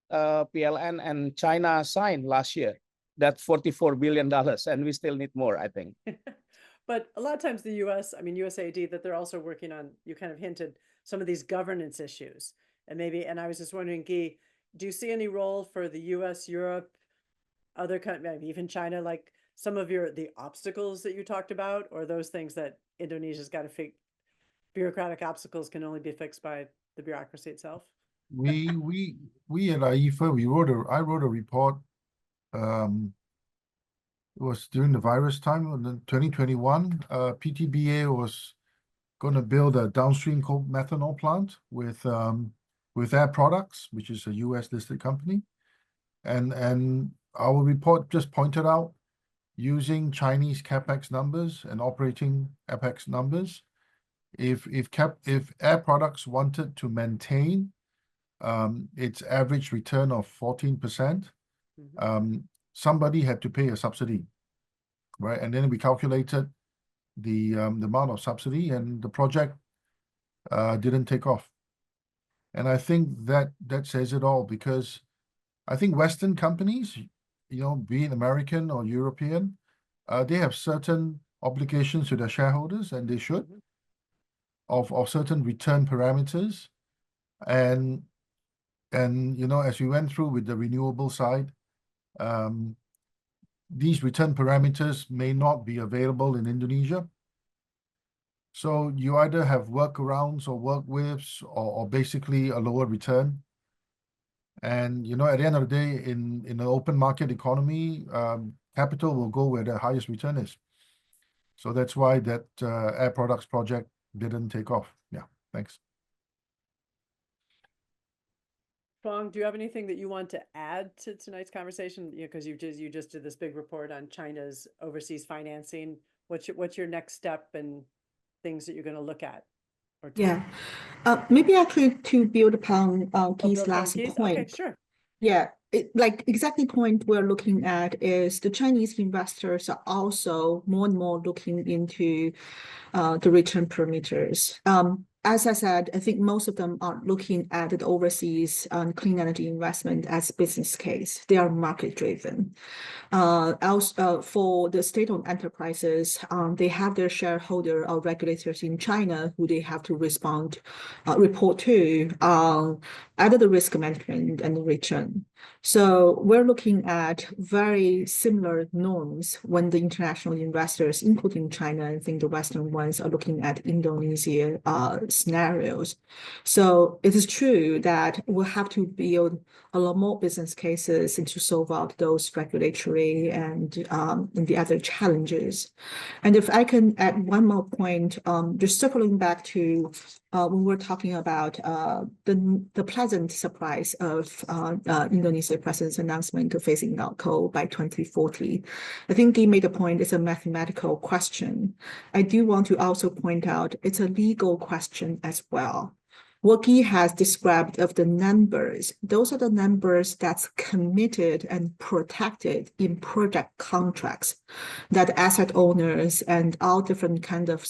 PLN and China signed last year, that $44 billion, and we still need more, I think. But a lot of times the US, I mean, USAID, that they're also working on, you kind of hinted, some of these governance issues. And I was just wondering, Guy, do you see any role for the US, Europe, other countries, maybe even China, like some of the obstacles that you talked about, or those things that Indonesia's got to fix? Bureaucratic obstacles can only be fixed by the bureaucracy itself? we at IEFA, I wrote a report. It was during the virus time in 2021. PTBA was going to build a downstream methanol plant with Air Products, which is a US listed company, and our report just pointed out, using Chinese capex numbers and operating capex numbers, if Air Products wanted to maintain its average return of 14%, somebody had to pay a subsidy, right? And then we calculated the amount of subsidy, and the project didn't take off. And I think that says it all, because I think Western companies, be it American or European, they have certain obligations to their shareholders, and they should, of certain return parameters. And as we went through with the renewable side, these return parameters may not be available in Indonesia. So you either have workarounds or work withs, or basically a lower return. And at the end of the day, in an open market economy, capital will go where the highest return is. So that's why that Air Products project didn't take off. Yeah, thanks. Fong, do you have anything that you want to add to tonight's conversation? Because you just did this big report on China's overseas financing. What's your next step and things that you're going to look at? Yeah, maybe actually to build upon Keith's last point. Okay, sure. Yeah, like exactly point we're looking at is the Chinese investors are also more and more looking into the return parameters. As I said, I think most of them are looking at the overseas clean energy investment as business case. They are market driven. Also, for the state-owned enterprises, they have their shareholder or regulators in China who they have to report to either the risk management and the return. So we're looking at very similar norms when the international investors, including China, I think the Western ones, are looking at Indonesia scenarios. So it is true that we'll have to build a lot more business cases and to solve out those regulatory and the other challenges. And if I can add one more point, just circling back to when we're talking about the pleasant surprise of Indonesia President's announcement of phasing out coal by 2040. I think he made a point, it's a mathematical question. I do want to also point out it's a legal question as well. What Guy has described of the numbers, those are the numbers that's committed and protected in project contracts that asset owners and all different kind of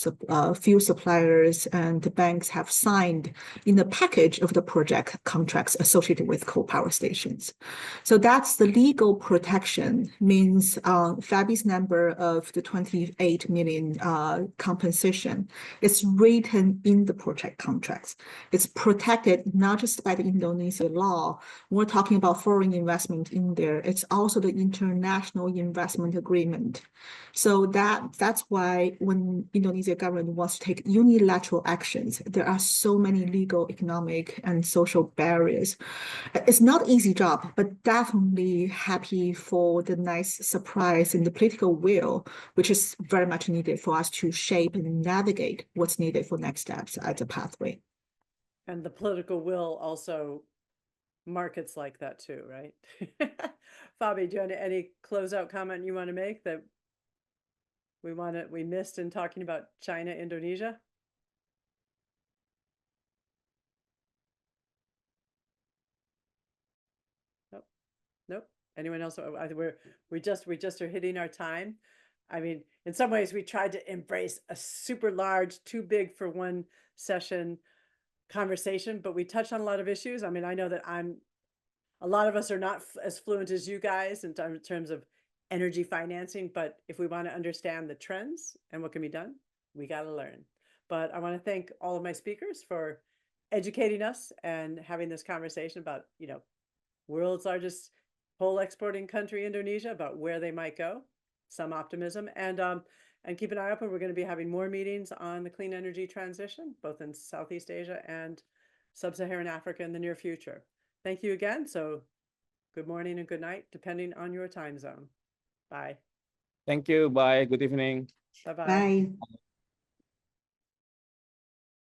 fuel suppliers and the banks have signed in the package of the project contracts associated with coal power stations. So that's the legal protection, means Fabi's number of the 28 million compensation is written in the project contracts. It's protected not just by the Indonesian law. We're talking about foreign investment in there. It's also the international investment agreement. So that's why when Indonesian government wants to take unilateral actions, there are so many legal, economic, and social barriers. It's not an easy job, but definitely happy for the nice surprise and the political will, which is very much needed for us to shape and navigate what's needed for next steps as a pathway. And the political will also markets like that too, right? Fabi, do you have any closeout comment you want to make that we missed in talking about China, Indonesia? Nope. Anyone else? We just are hitting our time. I mean, in some ways, we tried to embrace a super large, too big for one session conversation, but we touched on a lot of issues. I mean, I know that a lot of us are not as fluent as you guys in terms of energy financing, but if we want to understand the trends and what can be done, we got to learn. But I want to thank all of my speakers for educating us and having this conversation about, world's largest coal exporting country, Indonesia, about where they might go, some optimism, and keep an eye open. We're going to be having more meetings on the clean energy transition, both in Southeast Asia and sub-Saharan Africa in the near future. Thank you again. So good morning and good night, depending on your time zone. Bye. Thank you. Bye. Good evening. Bye-bye. Bye.